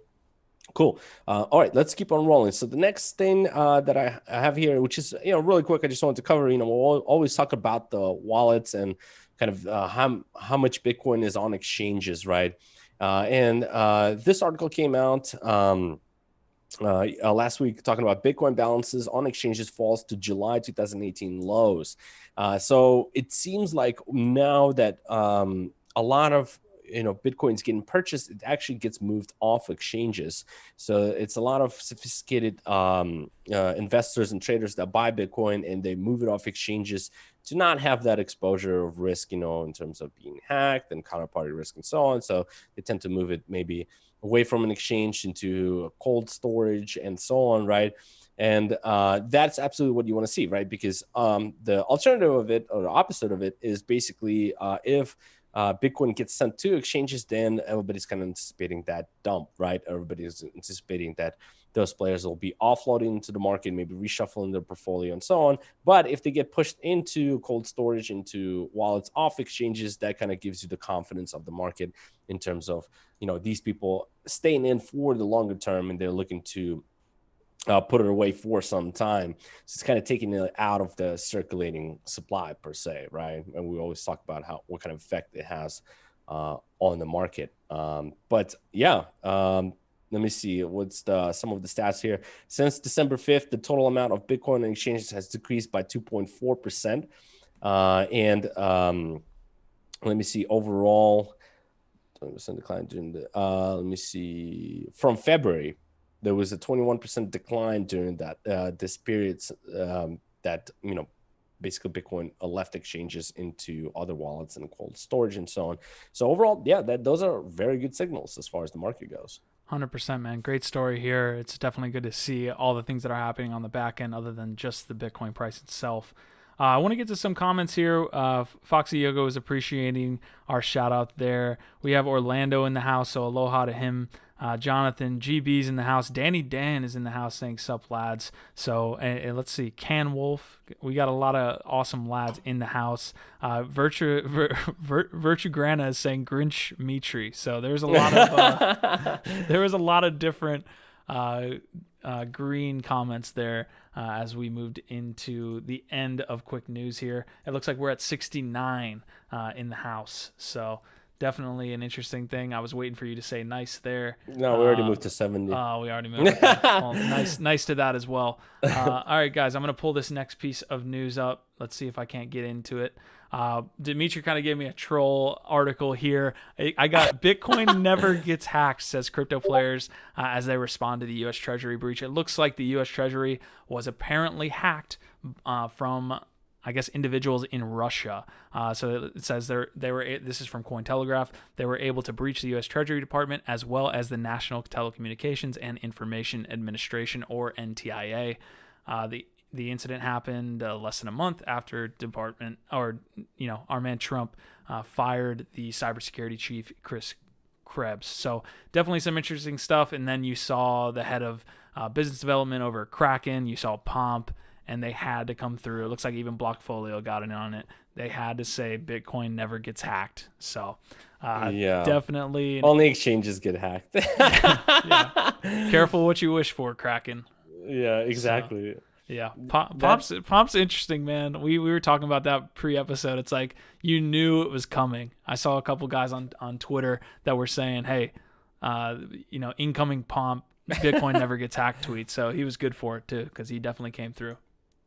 cool. All right, let's keep on rolling. So the next thing that I have here, which is really quick, I just wanted to cover. We'll always talk about the wallets and kind of how much Bitcoin is on exchanges, right? And this article came out last week talking about Bitcoin balances on exchanges falls to July 2018 lows. So it seems like now that a lot of Bitcoin's getting purchased, it actually gets moved off exchanges. So it's a lot of sophisticated investors and traders that buy Bitcoin and they move it off exchanges to not have that exposure of risk, in terms of being hacked and counterparty risk and so on. So they tend to move it maybe away from an exchange into cold storage and so on, right? And that's absolutely what you want to see, right? Because the alternative of it, or the opposite of it, is basically if Bitcoin gets sent to exchanges, then everybody's kind of anticipating that dump, right? Everybody's anticipating that those players will be offloading into the market, maybe reshuffling their portfolio and so on. But if they get pushed into cold storage, into wallets off exchanges, that kind of gives you the confidence of the market in terms of, these people staying in for the longer term and they're looking to put it away for some time. So it's kind of taking it out of the circulating supply per se, right? And we always talk about what kind of effect it has on the market. But yeah, let me see what's some of the stats here. Since December 5th, the total amount of Bitcoin in exchanges has decreased by 2.4%. And let me see overall. 20% decline during the. Let me see. From February, there was a 21% decline during that this period that basically Bitcoin left exchanges into other wallets and cold storage and so on. So overall, yeah, those are very good signals as far as the market goes. 100%, man. Great story here. It's definitely good to see all the things that are happening on the back end other than just the Bitcoin price itself. I want to get to some comments here. Foxy Yogo is appreciating our shout out there. We have Orlando in the house, so aloha to him. Jonathan, GB's in the house. Danny Dan is in the house saying sup lads. So and let's see, Can Wolf. We got a lot of awesome lads in the house. Virtue Grana is saying Grinch Mitri. So there's a lot of there was a lot of different green comments there as we moved into the end of quick news here. It looks like we're at 69 in the house. So definitely an interesting thing. I was waiting for you to say nice there. No, we already moved to 70. Oh, we already moved. Okay. Well, nice to that as well. All right, guys, I'm going to pull this next piece of news up. Let's see if I can't get into it. Dimitri kind of gave me a troll article here. I got Bitcoin never gets hacked, says crypto players as they respond to the US Treasury breach. It looks like the US Treasury was apparently hacked from, I guess, individuals in Russia. So it says they were. This is from Cointelegraph. They were able to breach the U.S. Treasury Department as well as the National Telecommunications and Information Administration, or NTIA. The incident happened less than a month after our man Trump fired the cybersecurity chief, Chris Krebs. So definitely some interesting stuff. And then you saw the head of business development over at Kraken. You saw Pomp, and they had to come through. It looks like even Blockfolio got in on it. They had to say Bitcoin never gets hacked. So definitely. Only exchanges get hacked. Yeah. Careful what you wish for, Kraken. Yeah, exactly. So, yeah, Pomp's interesting, man. We were talking about that pre-episode. It's like you knew it was coming. I saw a couple guys on Twitter that were saying, "Hey, incoming Pomp, Bitcoin never gets hacked" tweet. So he was good for it too, because he definitely came through.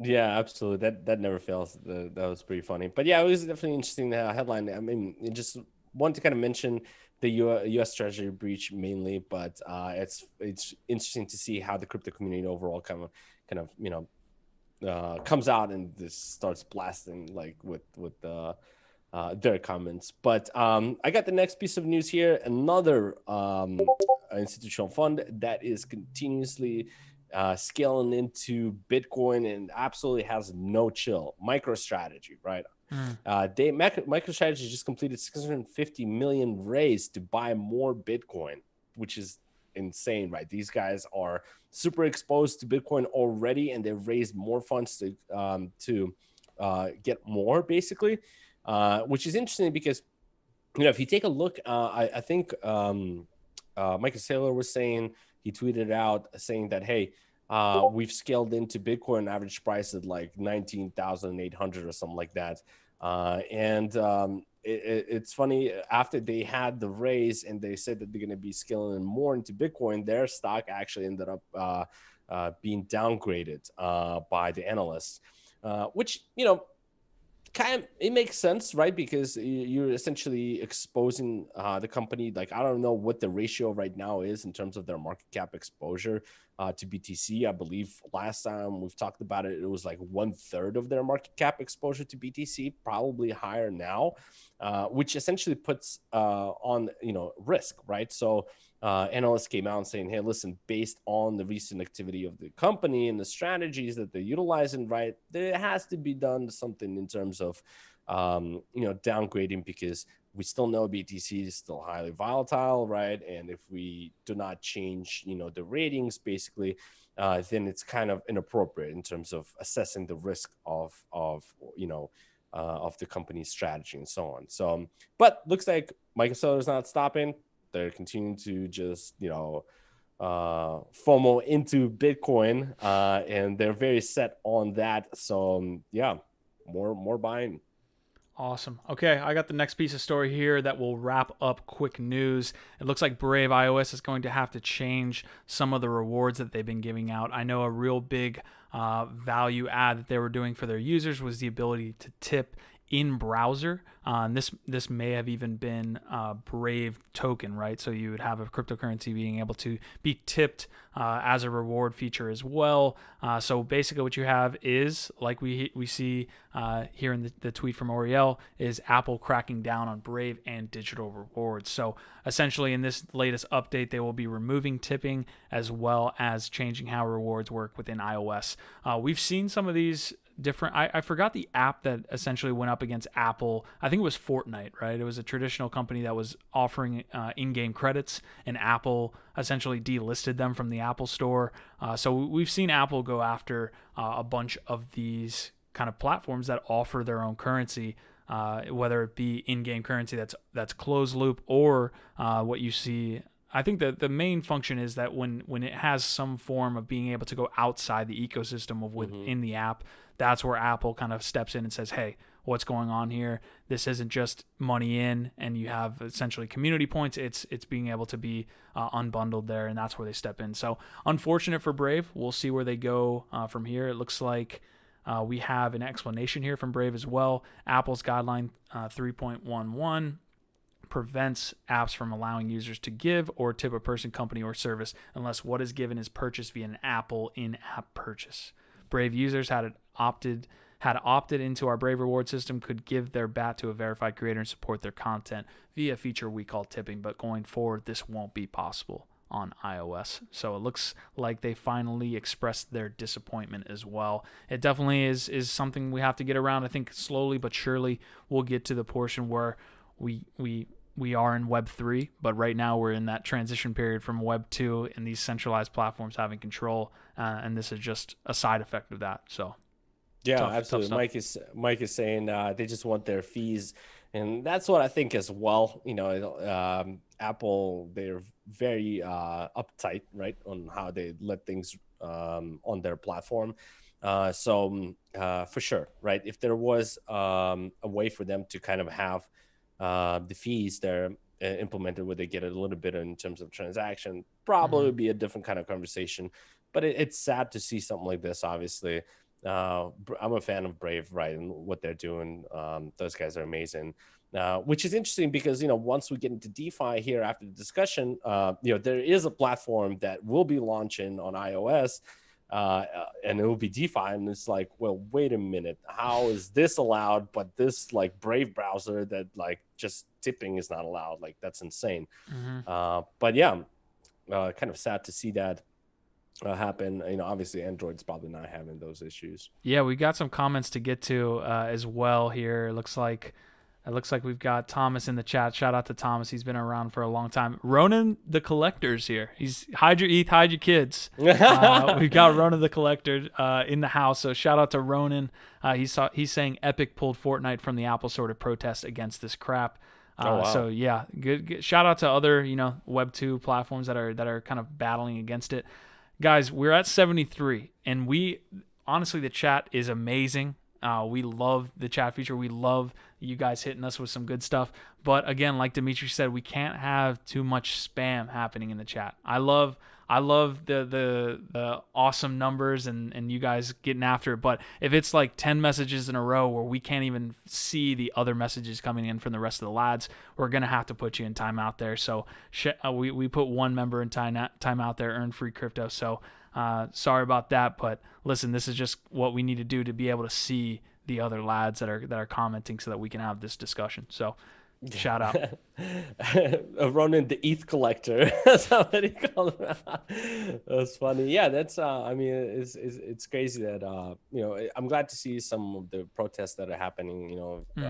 Yeah, absolutely. That never fails. That was pretty funny. But yeah, it was definitely interesting headline. I mean, it just wanted to kind of mention the US Treasury breach mainly, but it's interesting to see how the crypto community overall kind of comes out and just starts blasting like with their comments. But I got the next piece of news here. Another institutional fund that is continuously scaling into Bitcoin and absolutely has no chill. MicroStrategy, right? MicroStrategy just completed 650 million raise to buy more Bitcoin, which is insane, right? These guys are super exposed to Bitcoin already, and they've raised more funds to get more, basically, which is interesting because, if you take a look, I think Michael Saylor was saying, he tweeted out saying that, hey, we've scaled into Bitcoin average price at like 19,800 or something like that. It's funny, after they had the raise and they said that they're going to be scaling more into Bitcoin, their stock actually ended up being downgraded by the analysts, which, it makes sense, right? Because you're essentially exposing the company. Like, I don't know what the ratio right now is in terms of their market cap exposure to BTC. I believe last time we've talked about it, it was like 1/3 of their market cap exposure to BTC, probably higher now, which essentially puts on risk, right? So analysts came out saying, hey, listen, based on the recent activity of the company and the strategies that they're utilizing, right, there has to be done something in terms of downgrading, because we still know BTC is still highly volatile, right? And if we do not change the ratings, basically, then it's kind of inappropriate in terms of assessing the risk of the company's strategy and so on. So, but looks like Microsoft is not stopping. They're continuing to just, FOMO into Bitcoin, and they're very set on that. So, more buying. Awesome. Okay, I got the next piece of story here that will wrap up quick news. It looks like Brave iOS is going to have to change some of the rewards that they've been giving out. I know a real big value add that they were doing for their users was the ability to tip in browser. And this may have even been Brave token, right? So you would have a cryptocurrency being able to be tipped as a reward feature as well. So basically what you have is, like we see here in the tweet from Oriel, is Apple cracking down on Brave and digital rewards. So essentially in this latest update, they will be removing tipping as well as changing how rewards work within iOS. We've seen some of these different. I forgot the app that essentially went up against Apple. I think it was Fortnite, right? It was a traditional company that was offering in-game credits, and Apple essentially delisted them from the Apple Store. So we've seen Apple go after a bunch of these kind of platforms that offer their own currency, whether it be in-game currency that's closed loop, or what you see I think that the main function is that when it has some form of being able to go outside the ecosystem of within the app, that's where Apple kind of steps in and says, hey, what's going on here? This isn't just money in and you have essentially community points. It's being able to be unbundled there, and that's where they step in. So unfortunate for Brave. We'll see where they go from here. It looks like we have an explanation here from Brave as well. Apple's guideline 3.11 prevents apps from allowing users to give or tip a person, company, or service unless what is given is purchased via an Apple in-app purchase. Brave users had opted into our Brave reward system could give their BAT to a verified creator and support their content via a feature we call tipping, but going forward, this won't be possible on iOS. So it looks like they finally expressed their disappointment as well. It definitely is something we have to get around. I think slowly but surely we'll get to the portion where we are in Web 3, but right now we're in that transition period from Web 2 and these centralized platforms having control, and this is just a side effect of that. So yeah, absolutely. Mike is saying they just want their fees, and that's what I think as well. Apple, they're very uptight, right, on how they let things on their platform. So for sure, right, if there was a way for them to kind of have the fees there implemented where they get a little bit in terms of transaction, probably would be a different kind of conversation. But it's sad to see something like this, obviously. I'm a fan of Brave, right, and what they're doing. Those guys are amazing, which is interesting because, once we get into DeFi here after the discussion, there is a platform that will be launching on iOS, and it will be DeFi. And it's like, well, wait a minute. How is this allowed? But this like Brave browser that like just tipping is not allowed. Like that's insane. But yeah, kind of sad to see that happen. Obviously Android's probably not having those issues. Yeah, we got some comments to get to as well here. It looks like we've got Thomas in the chat. Shout out to Thomas. He's been around for a long time. Ronan the Collector's here. He's hide your ETH, hide your kids. We've got Ronan the Collector in the house. So shout out to Ronan. He's saying Epic pulled Fortnite from the Apple Store to protest against this crap. Oh, wow. So yeah, good. Shout out to other Web 2 platforms that are kind of battling against it. Guys, we're at 73, and honestly, the chat is amazing. We love the chat feature. We love you guys hitting us with some good stuff. But again, like Dimitri said, we can't have too much spam happening in the chat. I love the awesome numbers and you guys getting after it. But if it's like 10 messages in a row where we can't even see the other messages coming in from the rest of the lads, we're going to have to put you in timeout there. So we put one member in timeout there, earn free crypto. So sorry about that. But listen, this is just what we need to do to be able to see the other lads that are commenting so that we can have this discussion. So shout out. Ronan the ETH collector. Somebody called him. That's funny. Yeah, that's it's crazy that I'm glad to see some of the protests that are happening,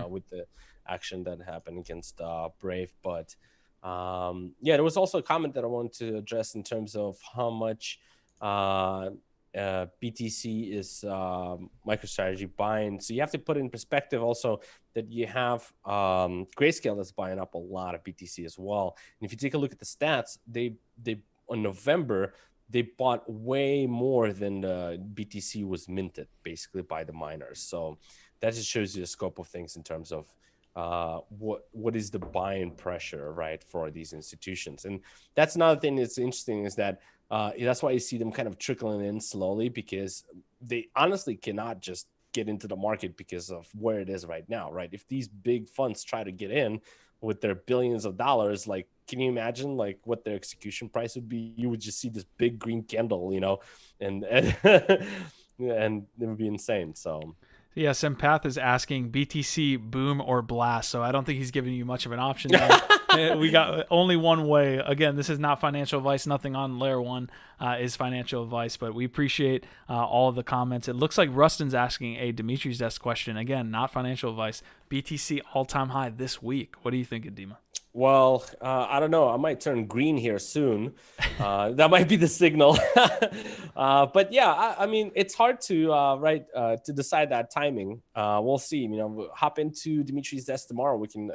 with the action that happened against Brave. But there was also a comment that I wanted to address in terms of how much BTC is MicroStrategy buying. So you have to put in perspective also that you have Grayscale that's buying up a lot of BTC as well. And if you take a look at the stats, they on November they bought way more than the BTC was minted basically by the miners. So that just shows you the scope of things in terms of what is the buying pressure, right, for these institutions. And that's another thing that's interesting is that that's why you see them kind of trickling in slowly, because they honestly cannot just get into the market because of where it is right now, right? If these big funds try to get in with their billions of dollars, like, can you imagine like what their execution price would be? You would just see this big green candle, and and it would be insane. So yeah, Sempath is asking BTC boom or blast. So I don't think he's giving you much of an option there. We got only one way. Again, this is not financial advice. Nothing on Layer 1 is financial advice, but we appreciate all of the comments. It looks like Rustin's asking a Dimitri's Desk question. Again, not financial advice. BTC all-time high this week. What do you think, Adima? Well, I don't know. I might turn green here soon. That might be the signal. But yeah, I mean, it's hard to to decide that timing. We'll see. You know, we'll hop into Dimitri's desk tomorrow. We can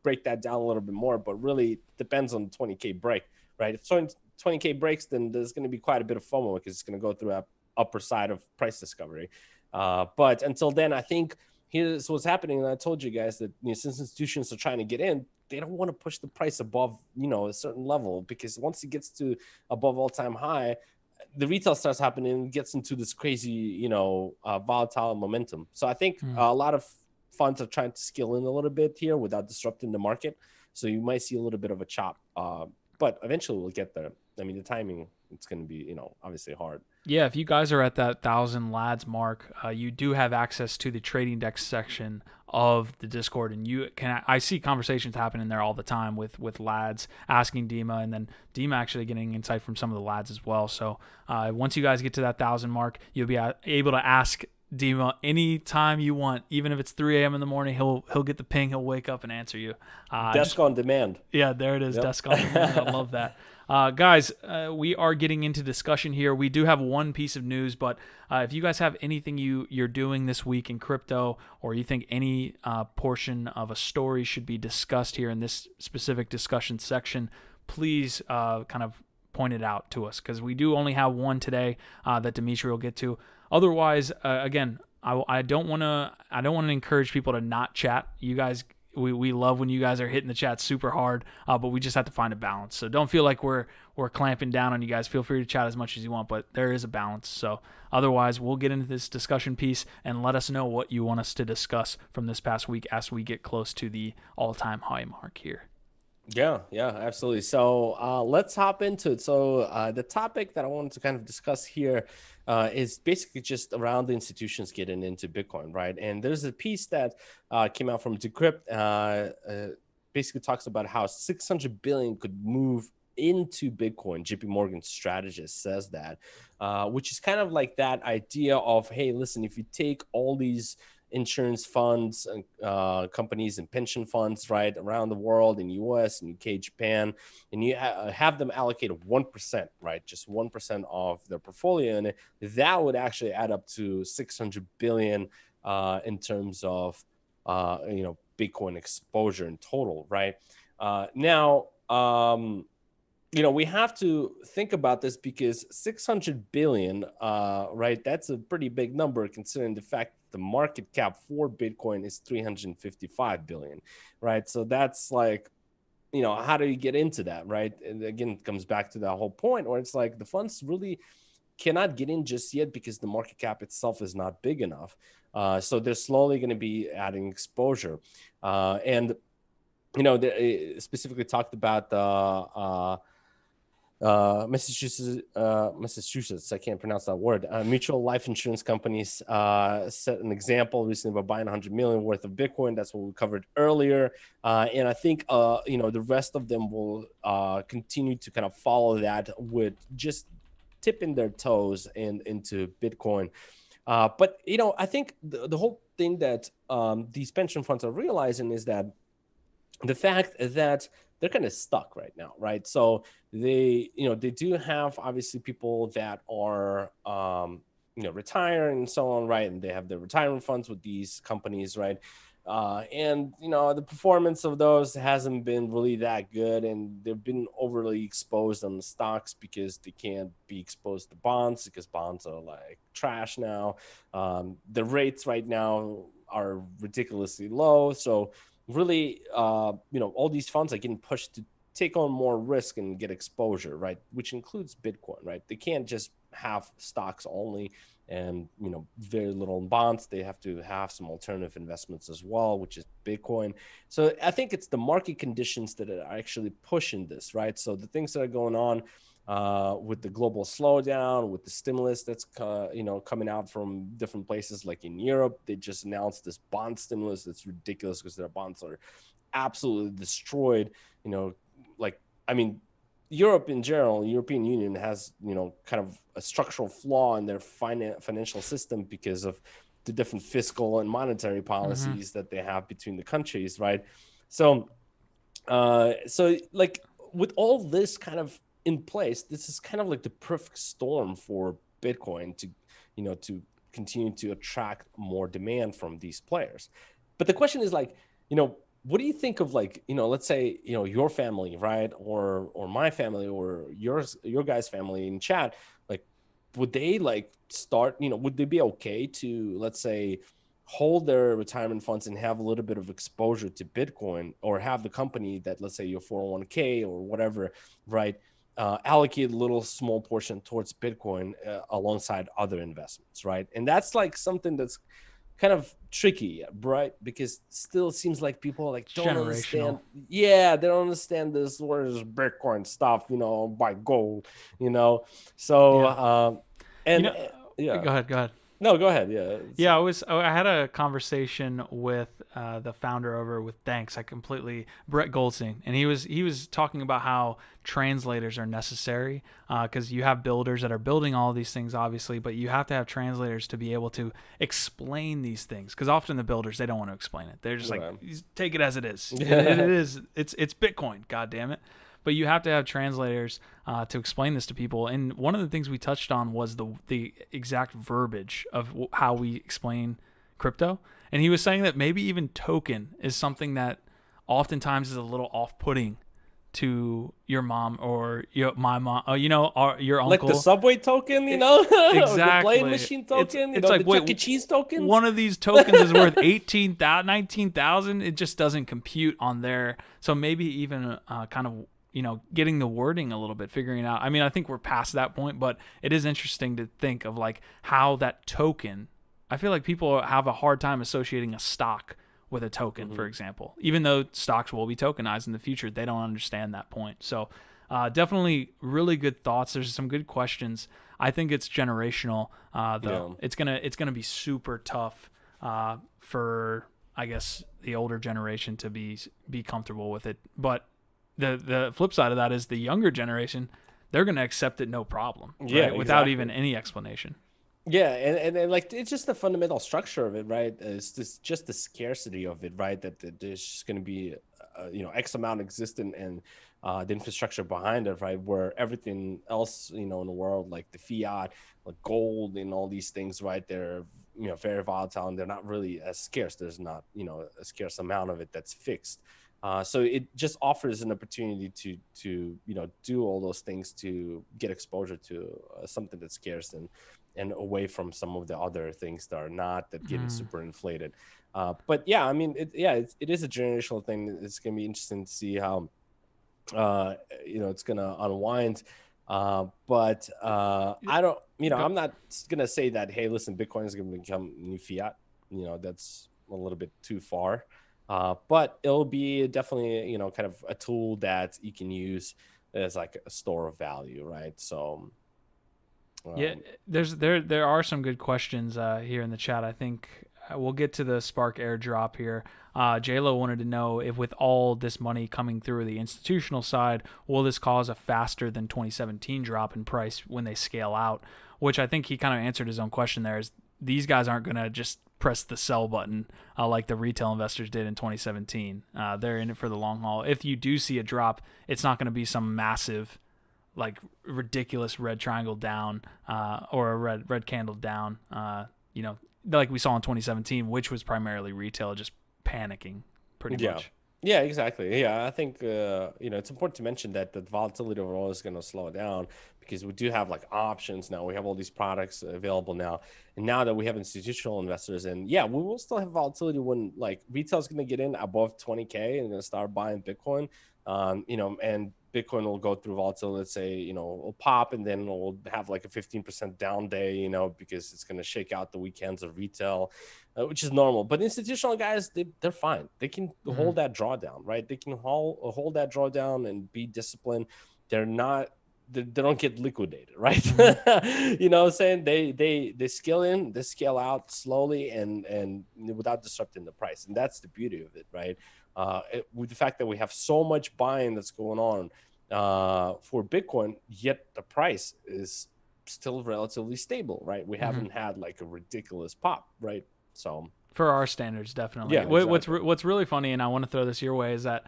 break that down a little bit more. But really, depends on the 20K break, right? If 20K breaks, then there's going to be quite a bit of FOMO because it's going to go through that upper side of price discovery. But until then, I think here's what's happening. And I told you guys that since institutions are trying to get in, they don't want to push the price above, a certain level, because once it gets to above all-time high, the retail starts happening and gets into this crazy, volatile momentum. So I think a lot of funds are trying to scale in a little bit here without disrupting the market. So you might see a little bit of a chop, but eventually we'll get there. I mean, the timing, it's going to be, obviously hard. Yeah, if you guys are at that 1,000 LADZ mark, you do have access to the trading desk section of the Discord, and I see conversations happening there all the time with LADZ asking Dima, and then Dima actually getting insight from some of the LADZ as well. So once you guys get to that 1,000 mark, you'll be able to ask Dima anytime you want, even if it's 3 a.m. in the morning. He'll get the ping, he'll wake up and answer you. Desk on demand. Yeah, there it is. Yep. Desk on demand. I love that. Guys, we are getting into discussion here. We do have one piece of news, but if you guys have anything you're doing this week in crypto, or you think any portion of a story should be discussed here in this specific discussion section, please kind of point it out to us, because we do only have one today that Dimitri will get to. Otherwise, again, I don't want to encourage people to not chat. You guys, we love when you guys are hitting the chat super hard, but we just have to find a balance. So don't feel like we're clamping down on you guys. Feel free to chat as much as you want, but there is a balance. So otherwise, we'll get into this discussion piece and let us know what you want us to discuss from this past week as we get close to the all-time high mark here. Yeah, absolutely. So let's hop into it. So the topic that I wanted to kind of discuss here is basically just around the institutions getting into Bitcoin, right? And there's a piece that came out from Decrypt, basically talks about how 600 billion could move into Bitcoin. JP Morgan strategist says that, which is kind of like that idea of, hey, listen, if you take all these insurance funds and companies and pension funds right around the world, in US and UK, Japan, and you have them allocate 1%, right? Just 1% of their portfolio, and that would actually add up to 600 billion in terms of Bitcoin exposure in total, right? Now, we have to think about this because 600 billion, right? That's a pretty big number considering the fact that the market cap for Bitcoin is 355 billion, right? So that's like, how do you get into that, right? And again, it comes back to that whole point where it's like the funds really cannot get in just yet because the market cap itself is not big enough. So they're slowly going to be adding exposure. And, they specifically talked about the Massachusetts, I can't pronounce that word. Mutual life insurance companies set an example recently by buying 100 million worth of Bitcoin. That's what we covered earlier. And I think, the rest of them will continue to kind of follow that with just tipping their toes into Bitcoin. But, I think the whole thing that these pension funds are realizing is that the fact that they're kind of stuck right now, right? So they do have obviously people that are, retiring and so on, right? And they have their retirement funds with these companies, right? And, the performance of those hasn't been really that good, and they've been overly exposed on the stocks because they can't be exposed to bonds because bonds are like trash now. The rates right now are ridiculously low. So really, all these funds are getting pushed to take on more risk and get exposure, right? Which includes Bitcoin, right? They can't just have stocks only and, very little in bonds. They have to have some alternative investments as well, which is Bitcoin. So I think it's the market conditions that are actually pushing this, right? So the things that are going on with the global slowdown, with the stimulus that's coming out from different places, like in Europe, they just announced this bond stimulus that's ridiculous because their bonds are absolutely destroyed. Europe in general, European Union has kind of a structural flaw in their financial system because of the different fiscal and monetary policies that they have between the countries, right? So So like with all this kind of in place, this is kind of like the perfect storm for Bitcoin to, to continue to attract more demand from these players. But the question is like, what do you think of like, let's say, your family, right? Or my family or your guys' family in chat, like, would they like start, would they be okay to, let's say, hold their retirement funds and have a little bit of exposure to Bitcoin, or have the company that, let's say, your 401k or whatever, right, allocate a little small portion towards Bitcoin alongside other investments, right? And that's like something that's kind of tricky, right? Because still seems like people like don't understand. Yeah, they don't understand this. Where's Bitcoin stuff? Buy gold. So and yeah. Go ahead. No, go ahead. Yeah. Yeah, I had a conversation with the founder over with Thanks. Brett Goldstein, and he was talking about how translators are necessary because you have builders that are building all these things, obviously, but you have to have translators to be able to explain these things, because often the builders, they don't want to explain it. They're just like, take it as it is. It is. It's Bitcoin. God damn it. But you have to have translators to explain this to people. And one of the things we touched on was the exact verbiage of how we explain crypto. And he was saying that maybe even token is something that oftentimes is a little off-putting to your mom or my mom, your uncle. Like the subway token, exactly. Or the plane machine token, it's like, the Chuck E. Cheese token. One of these tokens is worth 18,000, 19,000. It just doesn't compute on there. So maybe even kind of, getting the wording a little bit, figuring out. I mean, I think we're past that point, but it is interesting to think of like how that token, I feel like people have a hard time associating a stock with a token, for example, even though stocks will be tokenized in the future. They don't understand that point. So definitely really good thoughts. There's some good questions. I think it's generational though. Yeah. It's gonna be super tough for, I guess, the older generation to be comfortable with it. But the flip side of that is the younger generation, they're going to accept it no problem, right? Yeah, without even any explanation. Yeah, and like it's just the fundamental structure of it, right? It's just the scarcity of it, right? That there's just going to be, X amount existent, and the infrastructure behind it, right? Where everything else, in the world, like the fiat, like gold, and all these things, right? They're very volatile, and they're not really as scarce. There's not a scarce amount of it that's fixed. So it just offers an opportunity to do all those things, to get exposure to something that's scarce and away from some of the other things that are not, that getting super inflated. But yeah, I mean, it is a generational thing. It's going to be interesting to see how it's going to unwind. But I don't, I'm not going to say that, hey, listen, Bitcoin is going to become new fiat. That's a little bit too far. But it'll be definitely, kind of a tool that you can use as like a store of value, right? So yeah, there are some good questions here in the chat. I think we'll get to the Spark airdrop here. JLo wanted to know if, with all this money coming through the institutional side, will this cause a faster than 2017 drop in price when they scale out? Which I think he kind of answered his own question there. Is these guys aren't going to just press the sell button like the retail investors did in 2017. They're in it for the long haul. If you do see a drop, it's not going to be some massive, like, ridiculous red triangle down or a red candle down, like we saw in 2017, which was primarily retail just panicking pretty much. Yeah, exactly. Yeah, I think, it's important to mention that the volatility overall is going to slow down, because we do have like options now. We have all these products available now. And now that we have institutional investors, and we will still have volatility when like retail is going to get in above 20K and going to start buying Bitcoin, and Bitcoin will go through volatility. Let's say, it'll pop, and then we'll have like a 15% down day, because it's going to shake out the weekends of retail, which is normal. But institutional guys, they're fine. They can hold that drawdown, right? They can hold that drawdown and be disciplined. They don't get liquidated, right? You know what I'm saying? They scale in, they scale out slowly and without disrupting the price. And that's the beauty of it, right? With the fact that we have so much buying that's going on for Bitcoin, yet the price is still relatively stable, right? We haven't had like a ridiculous pop, right? So for our standards, definitely. Yeah, exactly. What's really funny, and I want to throw this your way, is that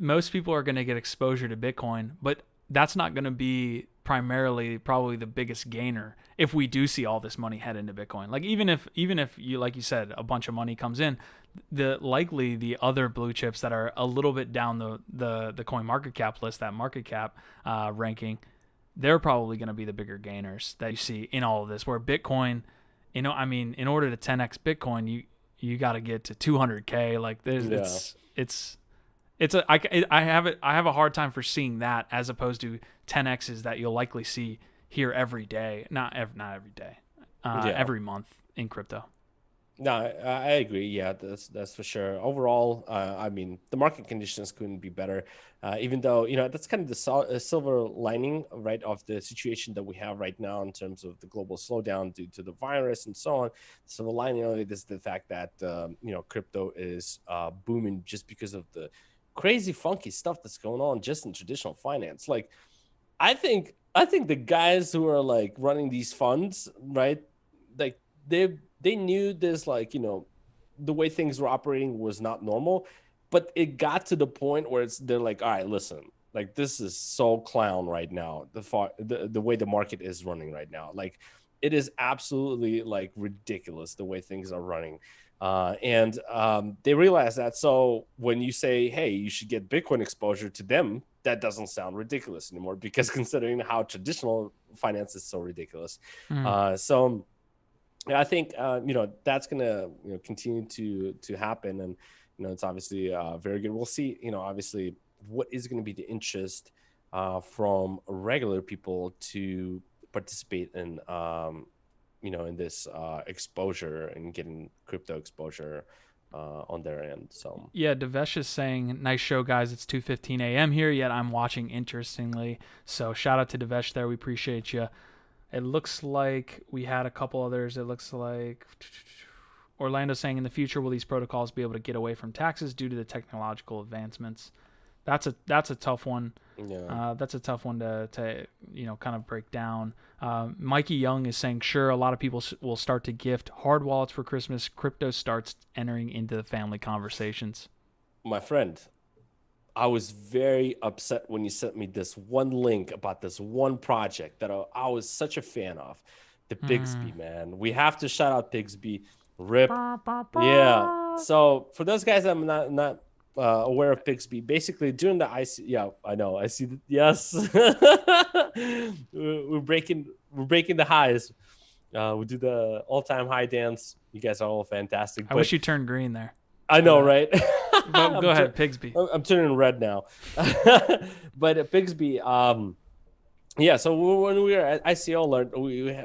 most people are going to get exposure to Bitcoin, but that's not going to be primarily probably the biggest gainer if we do see all this money head into Bitcoin. Like even if you, like you said, a bunch of money comes in, the other blue chips that are a little bit down the coin market cap list, that market cap ranking, they're probably going to be the bigger gainers that you see in all of this. Where Bitcoin, in order to 10x Bitcoin, you got to get to 200K. Like I have a hard time for seeing that as opposed to 10x's that you'll likely see here every day, not every day, every month in crypto. No, I agree. Yeah, that's for sure. Overall, I mean, the market conditions couldn't be better. Even though, that's kind of the silver lining, right, of the situation that we have right now in terms of the global slowdown due to the virus and so on. So the lining of it is the fact that, crypto is booming just because of the crazy funky stuff that's going on just in traditional finance. Like, I think the guys who are like running these funds, right, like they knew this, like, the way things were operating was not normal, but it got to the point where they're like, all right, listen, like this is so clown right now. The way the market is running right now, like it is absolutely like ridiculous the way things are running. And they realize that. So when you say, hey, you should get Bitcoin exposure to them, that doesn't sound ridiculous anymore, because considering how traditional finance is so ridiculous. So I think, that's going to continue to happen. And, it's obviously very good. We'll see, obviously, what is going to be the interest from regular people to participate in, in this exposure and getting crypto exposure on their end. So yeah, Devesh is saying, nice show, guys. It's 2:15 a.m. here, yet I'm watching interestingly. So shout out to Devesh there. We appreciate you. It looks like we had a couple others. It looks like Orlando saying, in the future, will these protocols be able to get away from taxes due to the technological advancements? That's a tough one. Yeah. That's a tough one to kind of break down. Mikey Young is saying, sure, a lot of people will start to gift hard wallets for Christmas. Crypto starts entering into the family conversations. My friend, I was very upset when you sent me this one link about this one project that I was such a fan of, the Pigsby, man. We have to shout out Pigsby. Rip. Yeah. So for those guys that I'm not aware of Pigsby, basically during the yeah, I know. I see. Yes. we're breaking the highs. We do the all-time high dance. You guys are all fantastic. I wish you turned green there. I know, right? But go ahead, Pigsby. I'm turning red now. But at Pigsby, yeah, so when we were at ICO Alert,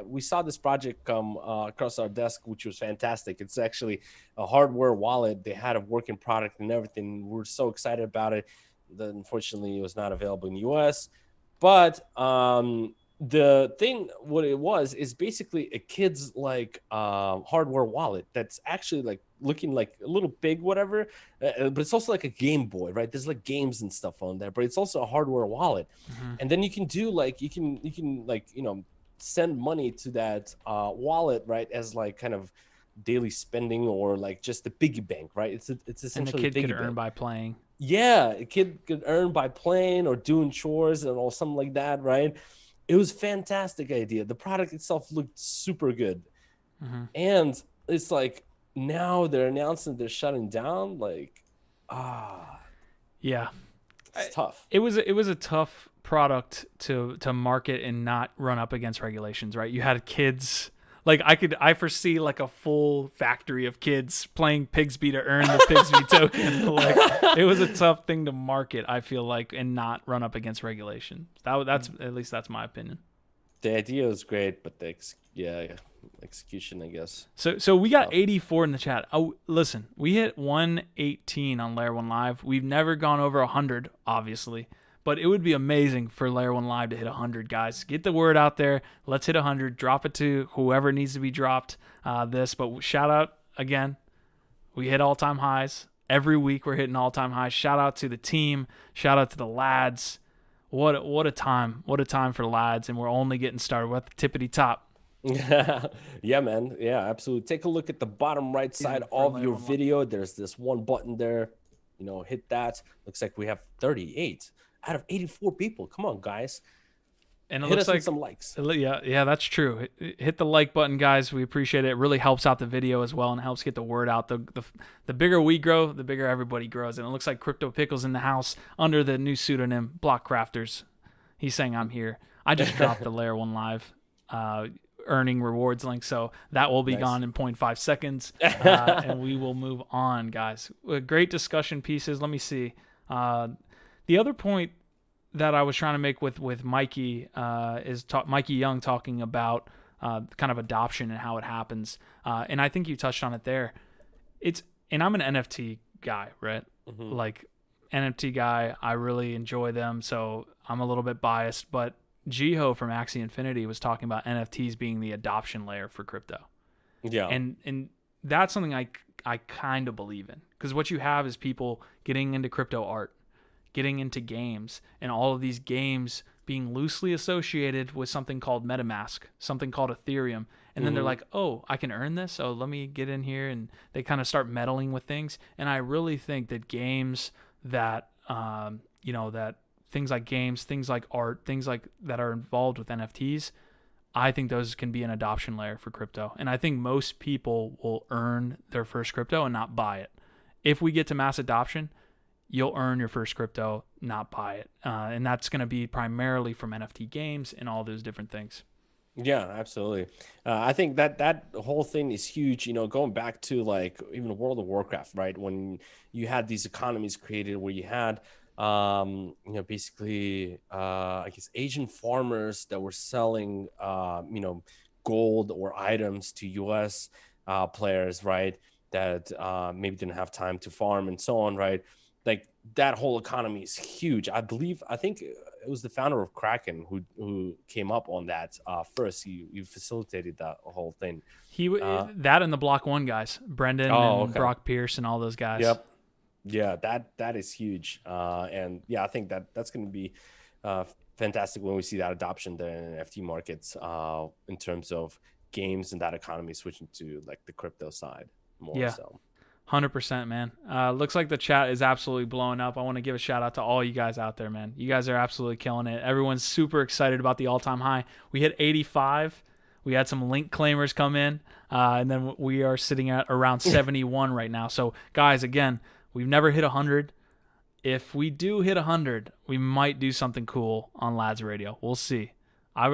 we saw this project come across our desk, which was fantastic. It's actually a hardware wallet. They had a working product and everything. We're so excited about it. Unfortunately, it was not available in the US. But the thing, what it was, is basically a kid's like hardware wallet that's actually like looking like a little big, whatever, but it's also like a Game Boy, right? There's like games and stuff on there, but it's also a hardware wallet. And then you can do like you can like send money to that wallet, right, as like kind of daily spending, or like just a piggy bank, right? It's essentially and the kid could earn by playing. Yeah, a kid could earn by playing or doing chores or something like that, right? It was a fantastic idea. The product itself looked super good. And it's like now they're announcing they're shutting down. Like, yeah, it's tough. It was a tough product to market and not run up against regulations, right? You had kids. Like I foresee like a full factory of kids playing Pigsby to earn the Pigsby token. Like it was a tough thing to market, I feel like, and not run up against regulation. That's at least that's my opinion. The idea was great, but the execution, I guess. So we got 84 in the chat. Oh, listen, we hit 118 on Layer1Live. We've never gone over 100, obviously. But it would be amazing for Layer1Live to hit 100, guys. Get the word out there. Let's hit 100. Drop it to whoever needs to be dropped. But shout out again. We hit all-time highs. Every week we're hitting all-time highs. Shout out to the team. Shout out to the lads. What a time. What a time for lads. And we're only getting started. We're at the tippity top. Yeah, man. Yeah, absolutely. Take a look at the bottom right side of your video. There's this one button there. hit that. Looks like we have 38 out of 84 people. Come on, guys. And it Hit looks us like with some likes. Yeah, that's true. Hit the like button, guys. We appreciate it. It really helps out the video as well and helps get the word out. The bigger we grow, the bigger everybody grows. And it looks like Crypto Pickles in the house under the new pseudonym Block Crafters. He's saying I'm here. I just dropped the Layer1Live earning rewards link, so that will be gone in 0.5 seconds, and we will move on, guys. Great discussion pieces. Let me see. The other point that I was trying to make with Mikey is Mikey Young talking about kind of adoption and how it happens. And I think you touched on it there. And I'm an NFT guy, right? Mm-hmm. Like NFT guy, I really enjoy them. So I'm a little bit biased, but Jiho from Axie Infinity was talking about NFTs being the adoption layer for crypto. Yeah. And that's something I kind of believe in, because what you have is people getting into crypto art, getting into games, and all of these games being loosely associated with something called MetaMask, something called Ethereum. And then they're like, oh, I can earn this. So let me get in here. And they kind of start meddling with things. And I really think that games that, that things like games, things like art, things like that are involved with NFTs, I think those can be an adoption layer for crypto. And I think most people will earn their first crypto and not buy it. If we get to mass adoption, you'll earn your first crypto, not buy it. And that's going to be primarily from NFT games and all those different things. Yeah, absolutely. I think that whole thing is huge, going back to like even World of Warcraft, right? When you had these economies created where you had, basically, I guess Asian farmers that were selling, gold or items to US players, right? That maybe didn't have time to farm and so on, right? Like that whole economy is huge. I think it was the founder of Kraken who came up on that first. You facilitated that whole thing. That and the Block One guys, Brendan and Brock Pierce and all those guys. Yep. Yeah, that is huge. And yeah, I think that's going to be fantastic when we see that adoption there in NFT markets in terms of games and that economy switching to like the crypto side more. Yeah. So. 100%, man. Looks like the chat is absolutely blowing up. I want to give a shout out to all you guys out there, man. You guys are absolutely killing it. Everyone's super excited about the all-time high. We hit 85. We had some link claimers come in, and then we are sitting at around 71 right now. So, guys, again, we've never hit 100. If we do hit 100, we might do something cool on LADZ Radio. We'll see. I'm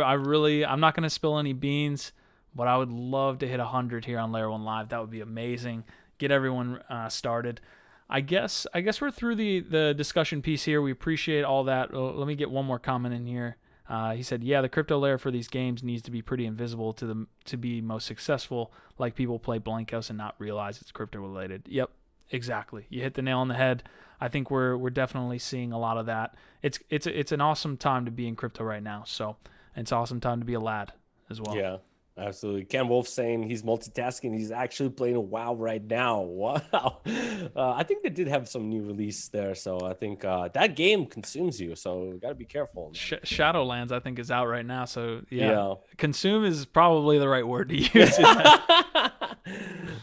not going to spill any beans, but I would love to hit 100 here on Layer1Live. That would be amazing. Get everyone started. I guess we're through the discussion piece here. We appreciate all that. Let me get one more comment in here. He said, yeah, the crypto layer for these games needs to be pretty invisible to be most successful, like people play Blankos and not realize it's crypto related. Yep, exactly. You hit the nail on the head. I think we're definitely seeing a lot of that. It's an awesome time to be in crypto right now. So it's an awesome time to be a lad as well. Yeah. Absolutely. Ken Wolf saying he's multitasking. He's actually playing WoW right now. Wow. I think they did have some new release there. So I think that game consumes you. So got to be careful. Shadowlands, I think, is out right now. So yeah. Consume is probably the right word to use.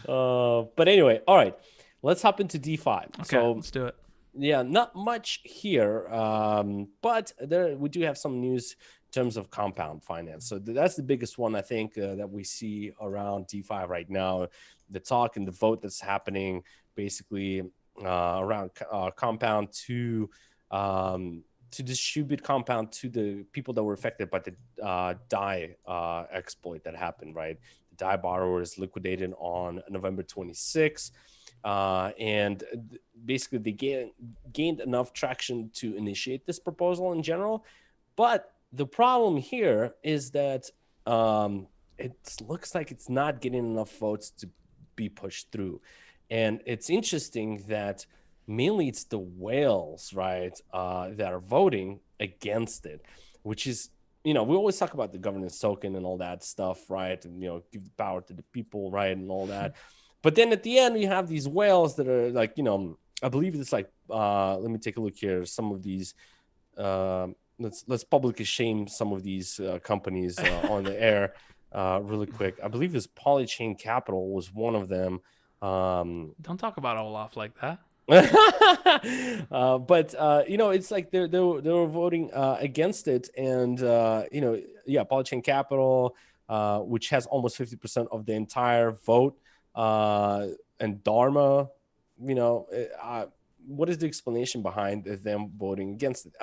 But anyway, all right. Let's hop into DeFi. Okay, so, let's do it. Yeah, not much here. But we do have some news in terms of compound finance. So that's the biggest one, I think, that we see around DeFi right now. The talk and the vote that's happening basically around compound to distribute compound to the people that were affected by the DAI exploit that happened, right? The DAI borrowers liquidated on November 26th. And basically they gained enough traction to initiate this proposal in general. But the problem here is that it looks like it's not getting enough votes to be pushed through. And it's interesting that mainly it's the whales, right, that are voting against it, which is, we always talk about the governance token and all that stuff, right? And, give the power to the people, right, and all that. But then at the end, you have these whales that are like, I believe it's like, let me take a look here. Some of these, let's publicly shame some of these companies on the air really quick. I believe this Polychain Capital was one of them. Don't talk about Olaf like that. You know, it's like they were voting against it, and you know, yeah, Polychain Capital, which has almost 50% of the entire vote, and Dharma, you know, what is the explanation behind them voting against it?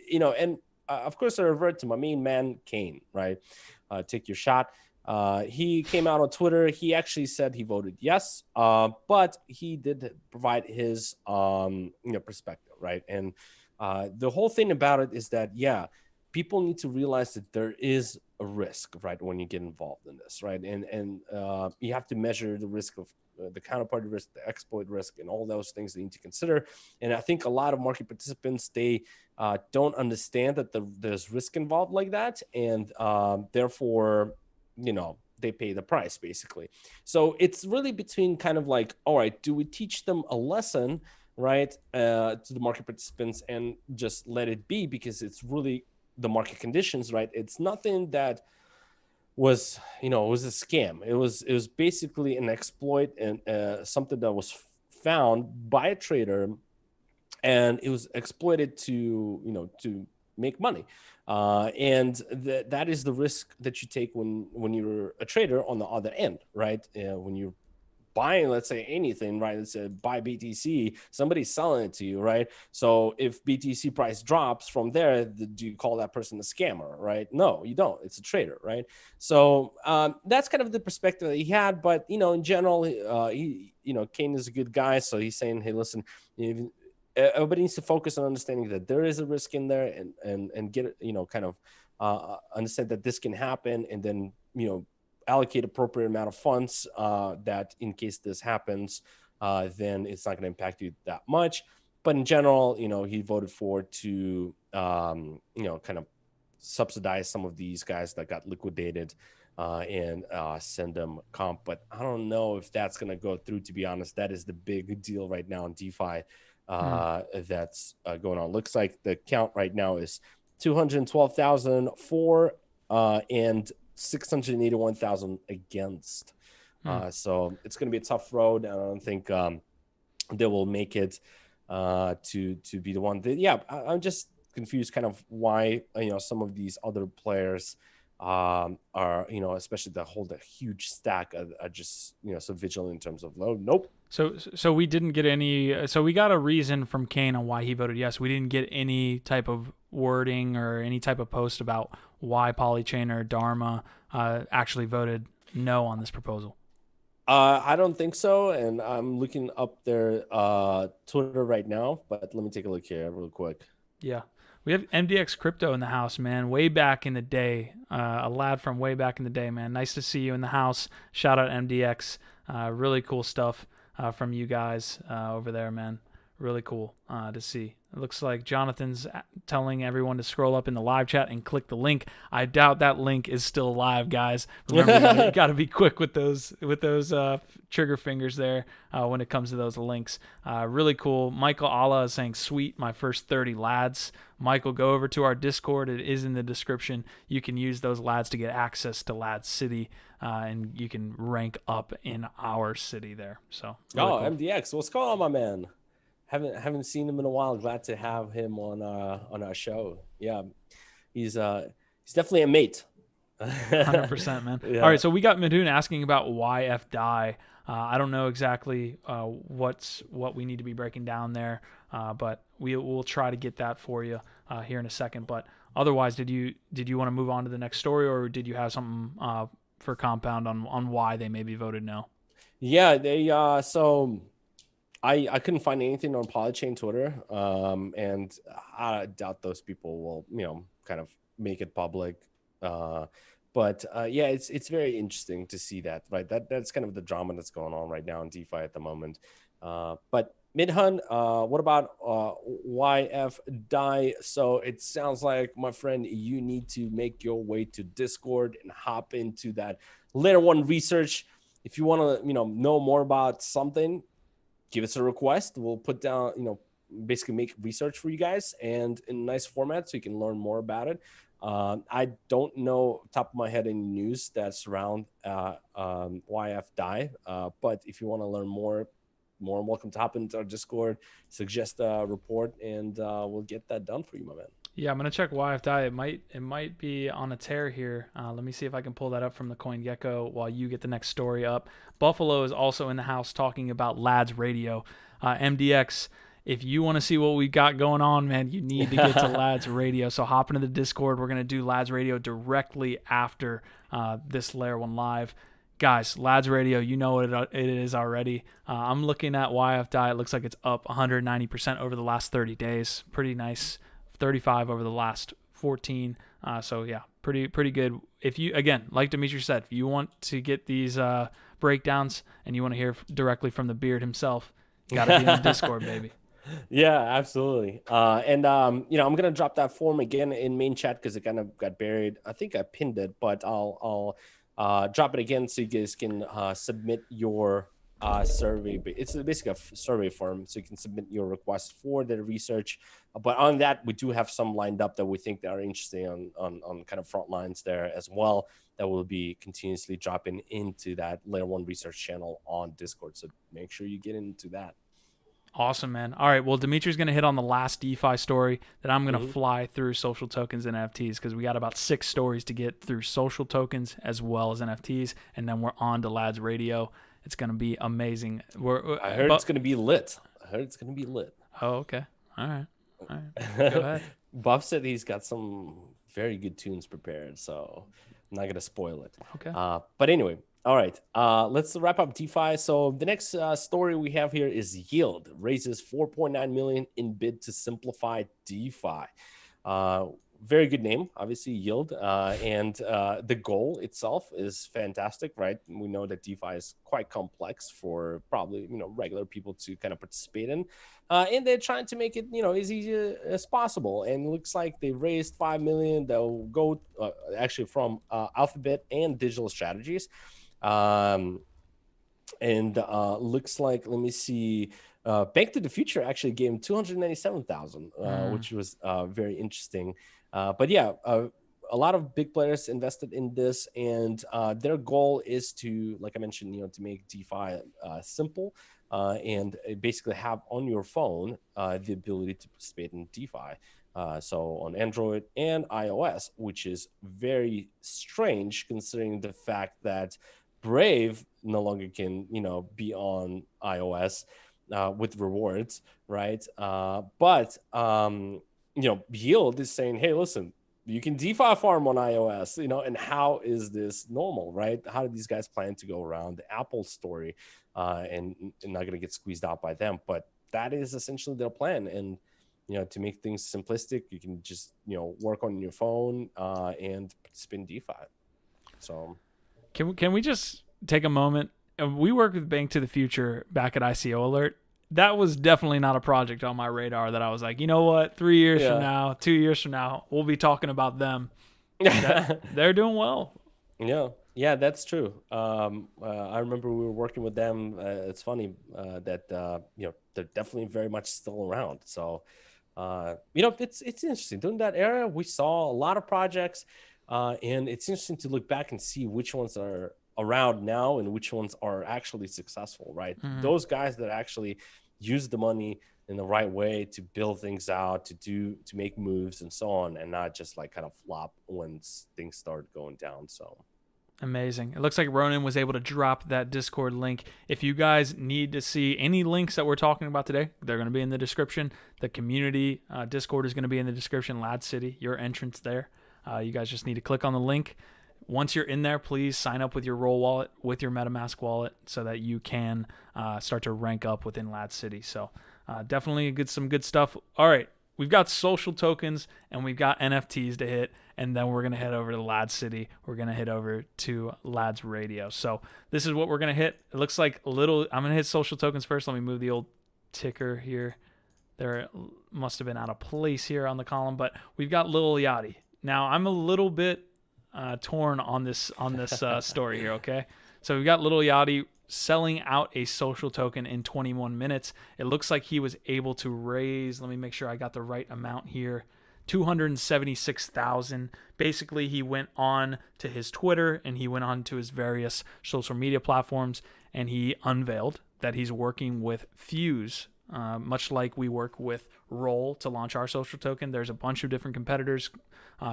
You know, and of course, I revert to my main man, Kane, right? Take your shot. He came out on Twitter. He actually said he voted yes, but he did provide his you know, perspective, right? And the whole thing about it is that, yeah, people need to realize that there is a risk, right, when you get involved in this, right? And you have to measure the risk of the counterparty risk, the exploit risk, and all those things they need to consider. And I think a lot of market participants, they don't understand that there's risk involved like that, and therefore, you know, they pay the price basically. So it's really between kind of like, all right, do we teach them a lesson, right, to the market participants, and just let it be because it's really the market conditions, right? It's nothing that was, you know, it was a scam. It was basically an exploit, and something that was found by a trader, and it was exploited to, you know, to make money. And that is the risk that you take when you're a trader on the other end, right? When you're buying, let's say, anything, right? Let's say buy BTC, somebody's selling it to you, right? So if BTC price drops from there, do you call that person a scammer, right? No, you don't. It's a trader, right? So that's kind of the perspective that he had. But, you know, in general, he, you know, Kane is a good guy. So he's saying, hey, listen, everybody needs to focus on understanding that there is a risk in there, and get, you know, kind of understand that this can happen, and then, you know, allocate appropriate amount of funds, that in case this happens, then it's not going to impact you that much. But in general, you know, he voted for to, you know, kind of subsidize some of these guys that got liquidated, and send them comp. But I don't know if that's going to go through, to be honest. That is the big deal right now in DeFi, that's going on. Looks like the count right now is 212,000 for, and 681,000 against. So it's going to be a tough road. I don't think they will make it to be the one. I'm just confused, kind of why, you know, some of these other players are, you know, especially that hold a huge stack, are just, you know, so vigilant in terms of nope. So we didn't get any. So we got a reason from Kane on why he voted yes. We didn't get any type of wording or any type of post about why Polychain or Dharma actually voted no on this proposal. I don't think so, and I'm looking up their Twitter right now. But let me take a look here real quick. Yeah. We have MDX Crypto in the house, man. Way back in the day. A lad from way back in the day, man. Nice to see you in the house. Shout out MDX. Really cool stuff from you guys over there, man. Really cool to see. It looks like Jonathan's telling everyone to scroll up in the live chat and click the link. I doubt that link is still live, guys. Remember, you got to be quick with those trigger fingers there when it comes to those links. Really cool. Michael Allah is saying, sweet, my first 30 lads. Michael, go over to our Discord. It is in the description. You can use those lads to get access to Lads City, and you can rank up in our city there. So, really cool. MDX, what's going on, my man? Haven't seen him in a while. Glad to have him on our show. Yeah, he's definitely a mate. 100%, man. Yeah. All right, so we got Madoon asking about YF Die. I don't know exactly what we need to be breaking down there, but we'll try to get that for you here in a second. But otherwise, did you want to move on to the next story, or did you have something for Compound on why they maybe voted no? Yeah, they so. I couldn't find anything on Polychain Twitter, and I doubt those people will, you know, kind of make it public. But yeah, it's very interesting to see that, right? That's kind of the drama that's going on right now in DeFi at the moment. But Midhun, what about YF Die? So it sounds like, my friend, you need to make your way to Discord and hop into that Layer 1 research. If you want to, you know more about something, give us a request. We'll put down, you know, basically make research for you guys, and in a nice format so you can learn more about it. I don't know top of my head any news that's around YF Die, but if you want to learn more, more than welcome to hop into our Discord, suggest a report, and we'll get that done for you, my man. Yeah, I'm gonna check YFDI. It might be on a tear here. Let me see if I can pull that up from the CoinGecko while you get the next story up. Buffalo is also in the house talking about LADZ Radio. MDX, if you want to see what we got going on, man, you need to get to LADZ Radio. So hop into the Discord. We're gonna do LADZ Radio directly after this Layer1Live. Guys, LADZ Radio, you know what it is already. I'm looking at YFDI. It looks like it's up 190% over the last 30 days. Pretty nice. 35 over the last 14. So yeah, pretty good. If you, again, like Dimitri said, if you want to get these breakdowns and you want to hear directly from the beard himself, you got to be in the Discord, baby. Yeah, absolutely. And I'm gonna drop that form again in main chat because it kind of got buried. I think I pinned it, but I'll drop it again so you guys can submit your survey. It's basically a survey form, so you can submit your request for the research. But on that, we do have some lined up that we think that are interesting on kind of front lines there as well, that will be continuously dropping into that Layer 1 research channel on Discord. So make sure you get into that. Awesome, man. All right, well, Dimitri's going to hit on the last DeFi story that I'm going to fly through social tokens and NFTs, because we got about 6 stories to get through social tokens as well as NFTs, and then we're on to LADZ Radio. It's going to be amazing. I heard it's going to be lit. Oh, okay. All right. Go ahead. Buff said he's got some very good tunes prepared, so I'm not going to spoil it. Okay. But anyway, all right. Let's wrap up DeFi. So the next story we have here is Yield raises $4.9 million in bid to simplify DeFi. Very good name, obviously, Yield. And the goal itself is fantastic, right? We know that DeFi is quite complex for probably, regular people to kind of participate in. And they're trying to make it, as easy as possible. And it looks like they raised $5 million that will go actually from Alphabet and Digital Strategies. And looks like, let me see, Bank to the Future actually gave him $297,000, which was very interesting. But yeah, a lot of big players invested in this, and their goal is to, like I mentioned, to make DeFi simple and basically have on your phone the ability to participate in DeFi. So on Android and iOS, which is very strange considering the fact that Brave no longer can, be on iOS with rewards, right? But Yield is saying, hey, listen, you can DeFi farm on iOS, and how is this normal, right? How do these guys plan to go around the Apple story and not going to get squeezed out by them? But that is essentially their plan. And, to make things simplistic, you can just, work on your phone and spin DeFi. So can we just take a moment? We worked with Bank to the Future back at ICO Alert. That was definitely not a project on my radar that I was like, you know what, 3 years from now, 2 years from now, we'll be talking about them. They're doing well. Yeah, that's true. I remember we were working with them. It's funny that they're definitely very much still around. So it's interesting. During that era, we saw a lot of projects, and it's interesting to look back and see which ones are around now and which ones are actually successful, right? Those guys that actually use the money in the right way to build things out, to make moves and so on, and not just like kind of flop when things start going down. So amazing. It looks like Ronan was able to drop that Discord link. If you guys need to see any links that we're talking about today, they're going to be in the description. The community Discord is going to be in the description. LADZ City, your entrance there. You guys just need to click on the link. Once you're in there, please sign up with your Roll wallet, with your MetaMask wallet, so that you can start to rank up within LADZ City. So definitely some good stuff. All right, we've got social tokens and we've got NFTs to hit, and then we're going to head over to LADZ City. We're going to head over to LADZ Radio. So this is what we're going to hit. It looks like I'm going to hit social tokens first. Let me move the old ticker here. There must have been out of place here on the column, but we've got Lil Yachty. Now, I'm a little bit torn on this story here, okay? So we've got Lil Yachty selling out a social token in 21 minutes. It looks like he was able to raise, let me make sure I got the right amount here, $276,000. Basically, he went on to his Twitter and he went on to his various social media platforms and he unveiled that he's working with Fuse, much like we work with Roll to launch our social token. There's a bunch of different competitors.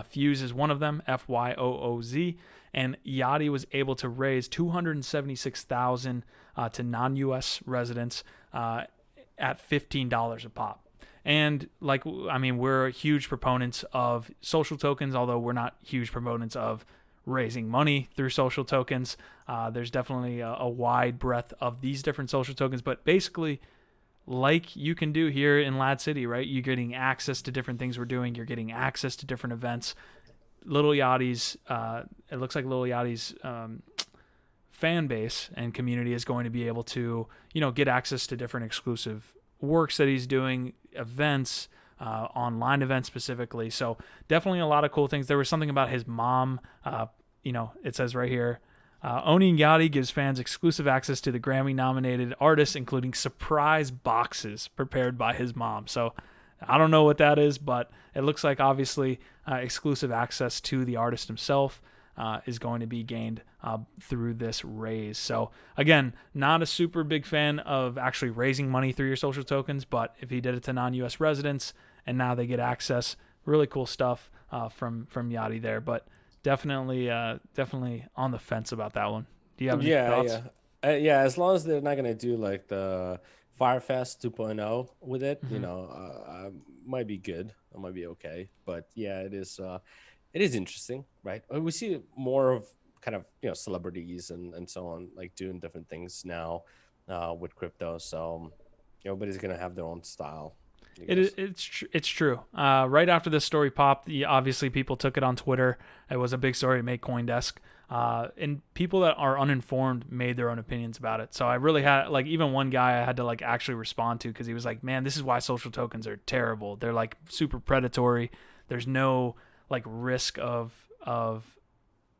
Fuse is one of them, FYOOZ, and Yachty was able to raise $276,000 to non-U.S. residents at $15 a pop. And we're huge proponents of social tokens, although we're not huge proponents of raising money through social tokens. There's definitely a wide breadth of these different social tokens, but basically, like you can do here in LADZ City, right? You're getting access to different things we're doing. You're getting access to different events. Lil Yachty's, it looks like Lil Yachty's fan base and community is going to be able to, get access to different exclusive works that he's doing, events, online events specifically. So definitely a lot of cool things. There was something about his mom. It says right here, owning Yachty gives fans exclusive access to the Grammy-nominated artists, including surprise boxes prepared by his mom. So I don't know what that is, but it looks like obviously exclusive access to the artist himself is going to be gained through this raise. So again, not a super big fan of actually raising money through your social tokens, but if he did it to non-US residents and now they get access, really cool stuff from Yachty there. But definitely on the fence about that one. Do you have any thoughts? Yeah. As long as they're not gonna do like the Firefest 2.0 with it, might be good. It might be okay. But yeah, it is interesting, right? We see more of kind of celebrities and so on like doing different things now with crypto. So everybody's gonna have their own style. It's true. Right after this story popped, obviously people took it on Twitter. It was a big story to make CoinDesk. And people that are uninformed made their own opinions about it. So I really had, even one guy I had to actually respond to because he was like, man, this is why social tokens are terrible. They're super predatory. There's no risk of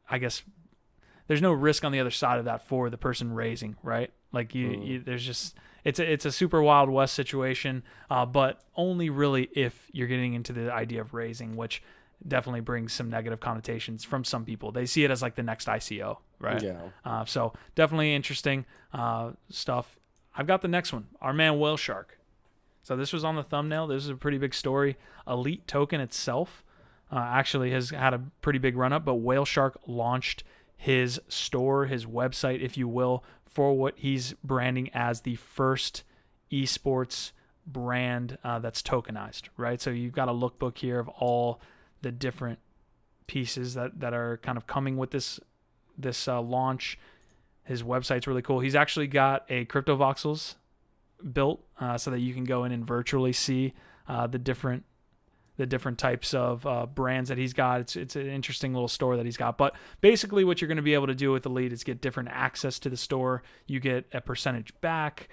I guess there's no risk on the other side of that for the person raising, right? There's just it's a super Wild West situation, but only really if you're getting into the idea of raising, which definitely brings some negative connotations from some people. They see it as the next ICO, right? Yeah. So definitely interesting stuff. I've got the next one. Our man Whaleshark. So this was on the thumbnail. This is a pretty big story. Elite token itself actually has had a pretty big run up, but Whaleshark launched his store, his website, if you will, for what he's branding as the first esports brand that's tokenized, right? So you've got a lookbook here of all the different pieces that are kind of coming with this launch. His website's really cool. He's actually got a crypto voxels built so that you can go in and virtually see the different types of brands that he's got. It's an interesting little store that he's got. But basically what you're going to be able to do with Elite is get different access to the store. You get a percentage back.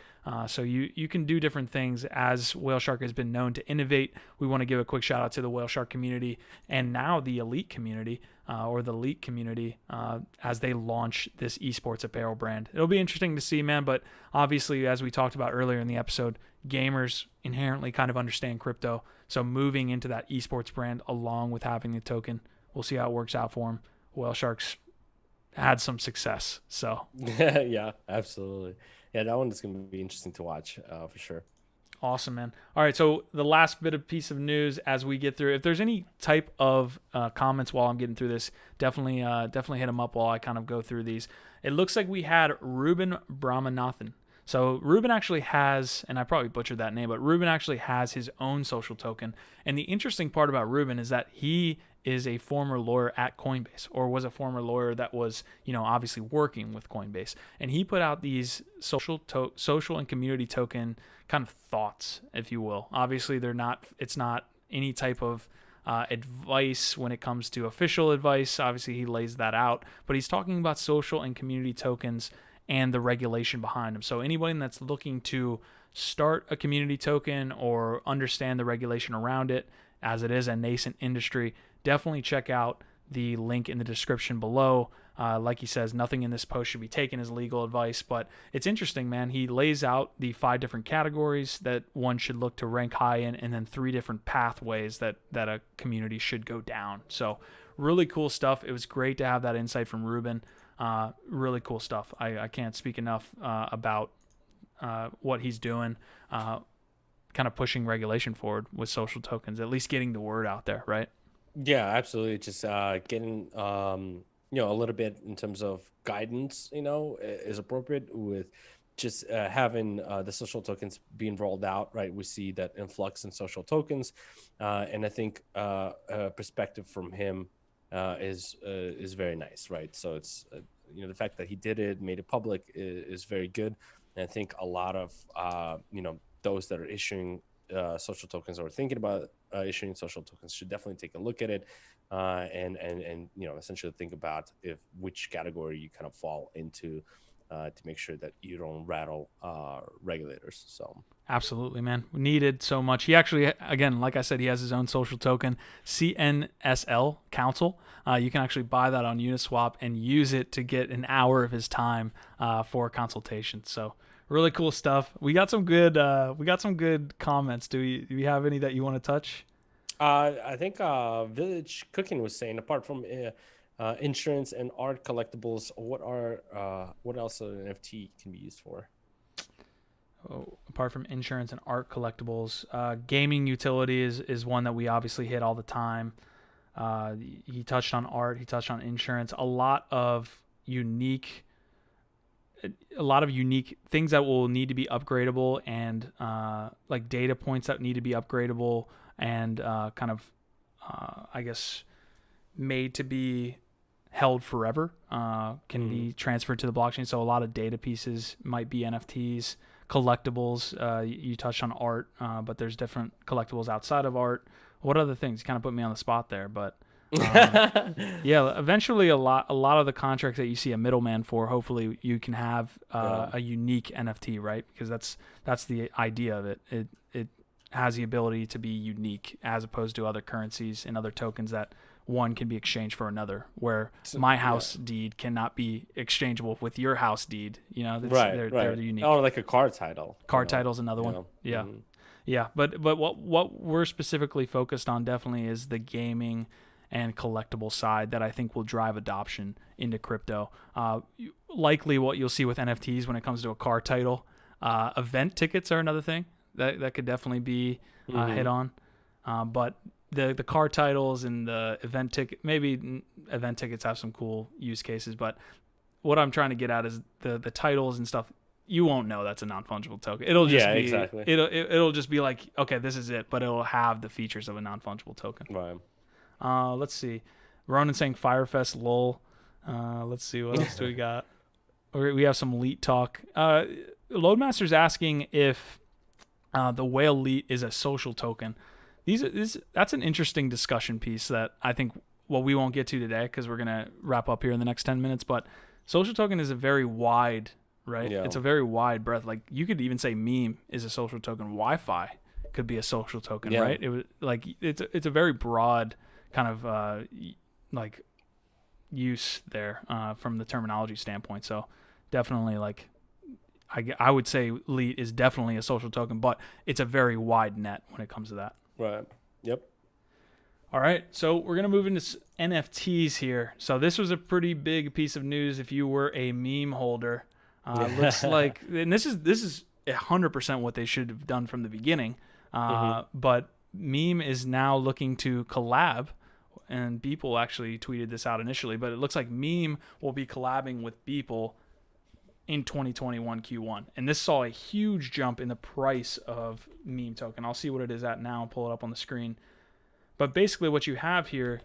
So you can do different things. As Whaleshark has been known to innovate, we want to give a quick shout out to the Whaleshark community and now the Elite community or the Elite community as they launch this esports apparel brand. It'll be interesting to see, man. But obviously, as we talked about earlier in the episode, gamers inherently kind of understand crypto. So moving into that esports brand along with having the token, we'll see how it works out for him. Whaleshark's had some success. So yeah, absolutely. Yeah, that one is going to be interesting to watch for sure. Awesome, man. All right, so the last piece of news as we get through, if there's any type of comments while I'm getting through this, definitely hit them up while I kind of go through these. It looks like we had Ruben Brahmanathan. So Ruben actually has, and I probably butchered that name, but Ruben actually has his own social token. And the interesting part about Ruben is that he is a former lawyer at Coinbase, or was a former lawyer that was, obviously working with Coinbase. And he put out these social and community token kind of thoughts, if you will. Obviously, it's not any type of advice when it comes to official advice. Obviously, he lays that out, but he's talking about social and community tokens and the regulation behind them. So anybody that's looking to start a community token or understand the regulation around it, as it is a nascent industry, definitely check out the link in the description below. Like he says, nothing in this post should be taken as legal advice, but it's interesting, man. He lays out the 5 different categories that one should look to rank high in, and then 3 different pathways that a community should go down. So really cool stuff. It was great to have that insight from Ruben. Really cool stuff. I can't speak enough about what he's doing, kind of pushing regulation forward with social tokens, at least getting the word out there, right? Yeah, absolutely. Just getting a little bit in terms of guidance, is appropriate with just having the social tokens being rolled out, right? We see that influx in social tokens, and I think a perspective from him is very nice, right? So it's the fact that he did it, made it public is very good, and I think a lot of those that are issuing social tokens or thinking about issuing social tokens should definitely take a look at it, and essentially think about which category you kind of fall into, to make sure that you don't rattle regulators. So absolutely, man, needed so much. He actually, again, like I said, he has his own social token, CNSL Council. You can actually buy that on Uniswap and use it to get an hour of his time for a consultation. So really cool stuff. We got some good comments. Do we have any that you want to touch? I think Village Cooking was saying, apart from insurance and art collectibles, what else an NFT can be used for? Oh, apart from insurance and art collectibles, gaming utility is one that we obviously hit all the time. He touched on art. He touched on insurance. A lot of unique things that will need to be upgradable, and like data points that need to be upgradable, and I guess made to be held forever, can be transferred to the blockchain. So a lot of data pieces might be NFTs, collectibles. You touched on art, but there's different collectibles outside of art. What other things? You kind of put me on the spot there, but yeah, eventually a lot of the contracts that you see a middleman for, hopefully you can have a unique NFT, right? Because that's the idea of it. It has the ability to be unique as opposed to other currencies and other tokens that one can be exchanged for another, where my house deed cannot be exchangeable with your house deed. They're unique. Oh, like a car title. Car title's another one. Yeah. Mm-hmm. Yeah. But what we're specifically focused on definitely is the gaming and collectible side that I think will drive adoption into crypto. Likely what you'll see with NFTs when it comes to a car title, event tickets are another thing that could definitely be hit on. But the car titles and the event ticket, maybe event tickets have some cool use cases, but what I'm trying to get at is the titles and stuff. You won't know that's a non-fungible token. It'll just be exactly. It'll just be like, okay, this is it, but it'll have the features of a non-fungible token. Right. Let's see. Ronan saying Firefest lol. Let's see, what else do we got? We have some LEET talk. Loadmaster's asking if the Whale LEET is a social token. That's an interesting discussion piece that I think we won't get to today because we're gonna wrap up here in the next 10 minutes. But social token is a very wide, right? Yeah. It's a very wide breadth. Like you could even say meme is a social token. Wi-Fi could be a social token, right? It was like it's a very broad kind of like use there from the terminology standpoint. So definitely, like I would say LEET is definitely a social token, but it's a very wide net when it comes to that. Right. Yep. All right. So we're going to move into NFTs here. So this was a pretty big piece of news if you were a meme holder. Looks like, and this is 100% what they should have done from the beginning. But meme is now looking to collab, and Beeple actually tweeted this out initially, but it looks like meme will be collabing with Beeple in 2021 Q1. And this saw a huge jump in the price of meme token. I'll see what it is at now and pull it up on the screen. But basically what you have here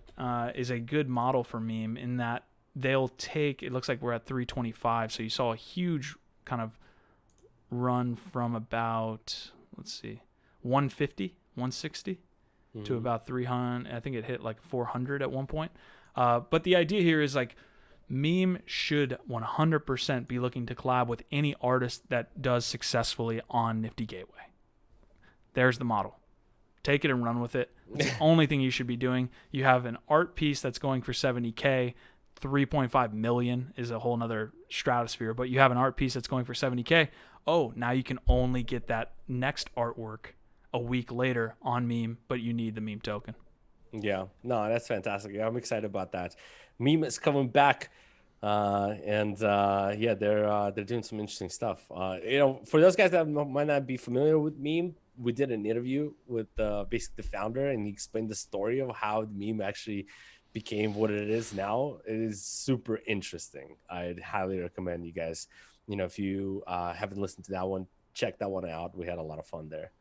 is a good model for meme in that they'll take, it looks like we're at 325. So you saw a huge kind of run from about, 150, 160 to about 300. I think it hit like 400 at one point. But the idea here is like, meme should 100% be looking to collab with any artist that does successfully on NiftyGateway. There's the model. Take it and run with it. It's the only thing you should be doing. You have an art piece that's going for $70K. 3.5 million is a whole nother stratosphere, but you have an art piece that's going for $70K. Oh, now you can only get that next artwork a week later on meme, but you need the meme token. Yeah, no, that's fantastic. I'm excited about that. Meme is coming back Yeah, they're doing some interesting stuff. For those guys that might not be familiar with meme, we did an interview with basically the founder, and he explained the story of how the meme actually became what it is now. It is super interesting. I'd highly recommend you guys, if you haven't listened to that one, check that one out. We had a lot of fun there.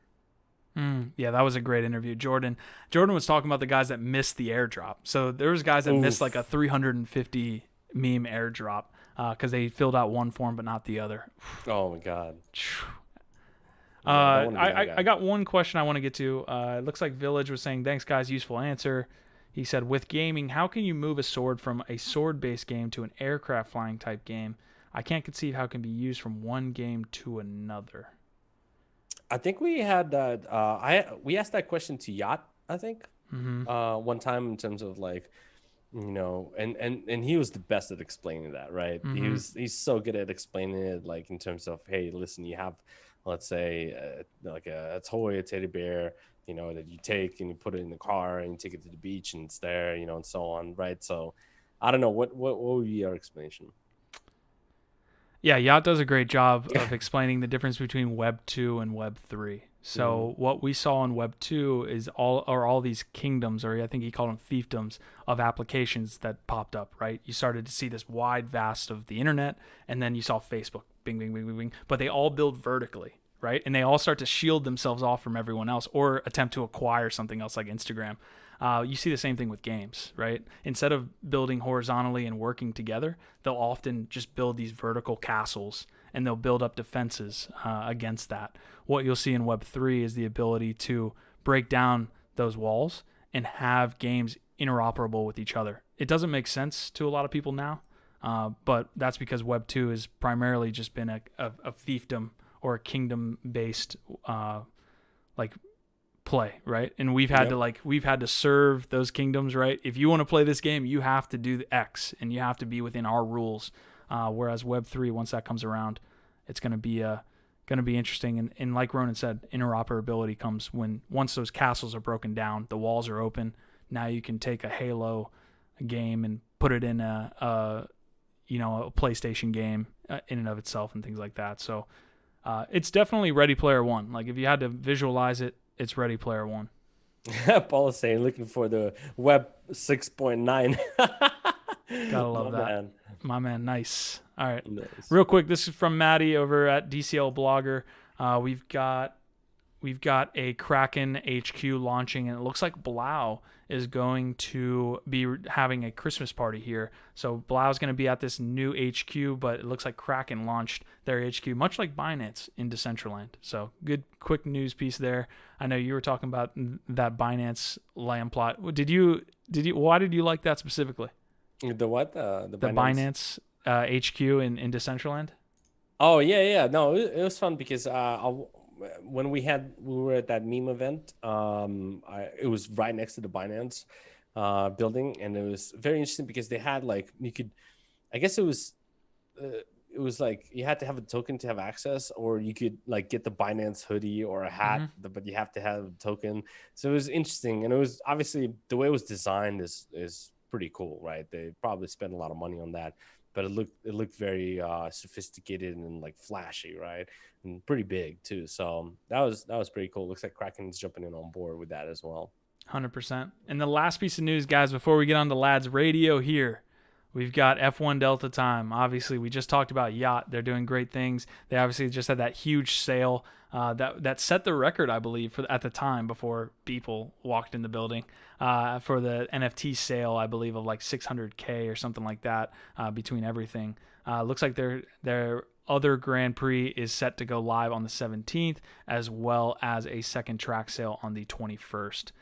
Yeah, that was a great interview. Jordan was talking about the guys that missed the airdrop. So there was guys that missed like a 350 meme airdrop because they filled out one form but not the other. Oh my god. I got one question I want to get to. It looks like Village was saying, thanks guys, useful answer. He said, with gaming, how can you move a sword from a sword-based game to an aircraft flying type game? I can't conceive how it can be used from one game to another. I think we had that. We asked that question to Yacht, I think, one time in terms of like, and he was the best at explaining that, right? He's so good at explaining it, like in terms of, hey, listen, you have, let's say, like a toy, a teddy bear, that you take and you put it in the car and you take it to the beach and it's there, and so on, right? So, I don't know what would be your explanation. Yeah, Yacht does a great job of explaining the difference between Web 2 and Web 3. So what we saw in Web 2 is all these kingdoms, or I think he called them fiefdoms, of applications that popped up, right? You started to see this wide vast of the internet, and then you saw Facebook, bing, bing, bing, bing, bing. But they all build vertically, right? And they all start to shield themselves off from everyone else or attempt to acquire something else like Instagram. You see the same thing with games, right? Instead of building horizontally and working together, they'll often just build these vertical castles and they'll build up defenses against that. What you'll see in Web3 is the ability to break down those walls and have games interoperable with each other. It doesn't make sense to a lot of people now, but that's because Web2 has primarily just been a fiefdom or a kingdom-based play, right? And we've had to serve those kingdoms, right? If you want to play this game, you have to do the X and you have to be within our rules. Whereas Web3, once that comes around, it's going to be interesting. And like Ronan said, interoperability comes once those castles are broken down, the walls are open. Now you can take a Halo game and put it in a PlayStation game in and of itself and things like that. So it's definitely Ready Player One. Like if you had to visualize it, it's Ready Player One. Paul is saying, looking for the Web 6.9. Gotta love that. My man, nice. All right. Nice. Real quick, this is from Maddie over at DCL Blogger. We've got a Kraken HQ launching, and it looks like Blau is going to be having a Christmas party here. So Blau is going to be at this new HQ, but it looks like Kraken launched their HQ, much like Binance in Decentraland. So good, quick news piece there. I know you were talking about that Binance land plot. Why did you like that specifically? The what? The Binance HQ in Decentraland? Oh yeah. No, it was fun because when we were at that meme event, it was right next to the Binance building, and it was very interesting because they had like I guess it was like you had to have a token to have access, or you could like get the Binance hoodie or a hat, but you have to have a token. So it was interesting, and it was obviously the way it was designed is pretty cool, right? They probably spent a lot of money on that, but it looked very sophisticated and like flashy, right? And pretty big too. So that was pretty cool. Looks like Kraken's jumping in on board with that as well. 100%. And the last piece of news, guys, before we get on to LADZ Radio here, we've got F1 Delta time. Obviously, we just talked about Yacht. They're doing great things. They obviously just had that huge sale that set the record, I believe, at the time before Beeple walked in the building for the NFT sale, I believe, of like $600K or something like that between everything. Looks like their other Grand Prix is set to go live on the 17th, as well as a second track sale on the 21st.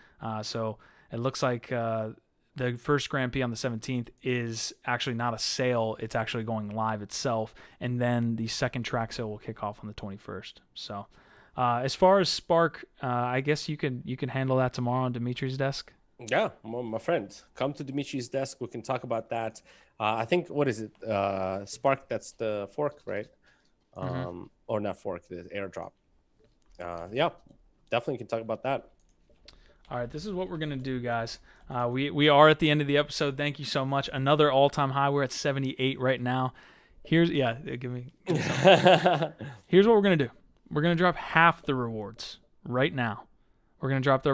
So it looks like the first Grand Prix on the 17th is actually not a sale. It's actually going live itself. And then the second track sale will kick off on the 21st. So as far as Spark, I guess you can handle that tomorrow on Dimitri's desk. Yeah, my friend, come to Dimitri's desk. We can talk about that. I think, what is it? Spark, that's the fork, right? Or not fork, the airdrop. Yeah, definitely can talk about that. All right, this is what we're going to do, guys. We are at the end of the episode. Thank you so much. Another all-time high. We're at 78 right now. Give me some. Here's what we're going to do. We're going to drop half the rewards right now. We're going to drop the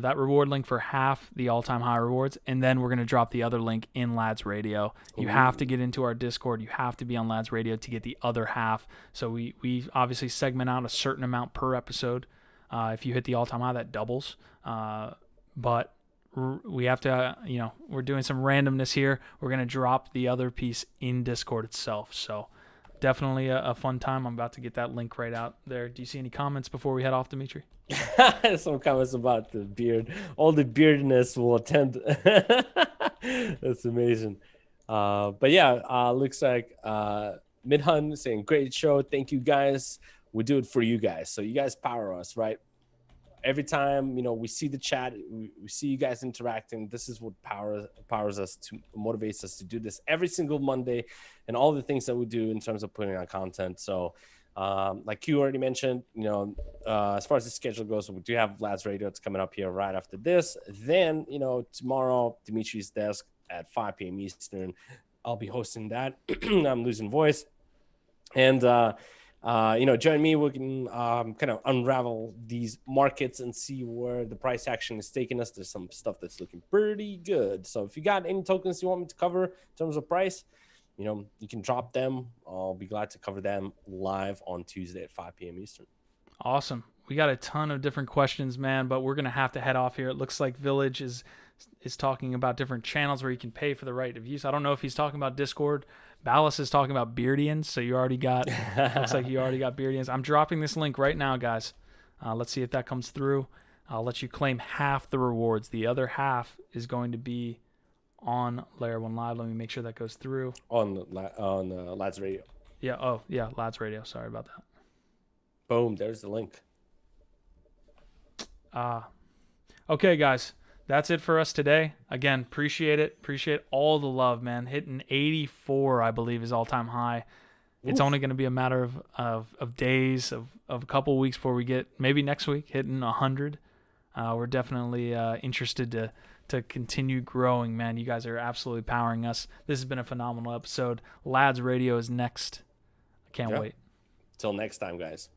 that reward link for half the all-time high rewards, and then we're going to drop the other link in LADZ Radio. You have to get into our Discord. You have to be on LADZ Radio to get the other half. So we obviously segment out a certain amount per episode. If you hit the all-time high, that doubles. But we have to, we're doing some randomness here. We're going to drop the other piece in Discord itself. So definitely a fun time. I'm about to get that link right out there. Do you see any comments before we head off, Dimitri? Some comments about the beard. All the beardness will attend. That's amazing. But yeah, looks like Midhun saying, great show. Thank you, guys. We do it for you guys. So you guys power us, right? Every time, we see the chat, we see you guys interacting. This is what powers us, to motivates us to do this every single Monday, and all the things that we do in terms of putting out content. So like you already mentioned, as far as the schedule goes, we do have LADZ Radio. It's coming up here right after this. Then, tomorrow, Dimitri's desk at 5 p.m. Eastern, I'll be hosting that. I'm losing voice. And, join me. We can kind of unravel these markets and see where the price action is taking us. There's some stuff that's looking pretty good. So if you got any tokens you want me to cover in terms of price, you can drop them. I'll be glad to cover them live on Tuesday at 5 p.m. Eastern. Awesome. We got a ton of different questions, man, but we're going to have to head off here. It looks like Village is talking about different channels where you can pay for the right of use. I don't know if he's talking about Discord. Ballas is talking about Beardians, so you already got, looks like you already got Beardians. I'm dropping this link right now, guys. Let's see if that comes through. I'll let you claim half the rewards. The other half is going to be on Layer1Live. Let me make sure that goes through. On LADZ Radio. Yeah, LADZ Radio. Sorry about that. Boom, there's the link. Okay, guys. That's it for us today. Again, appreciate it. Appreciate all the love, man. Hitting 84, I believe, is all-time high. Oof. It's only going to be a matter of days, of a couple weeks before we get, maybe next week, hitting 100. We're definitely interested to continue growing, man. You guys are absolutely powering us. This has been a phenomenal episode. LADZ Radio is next. I can't wait. Till next time, guys.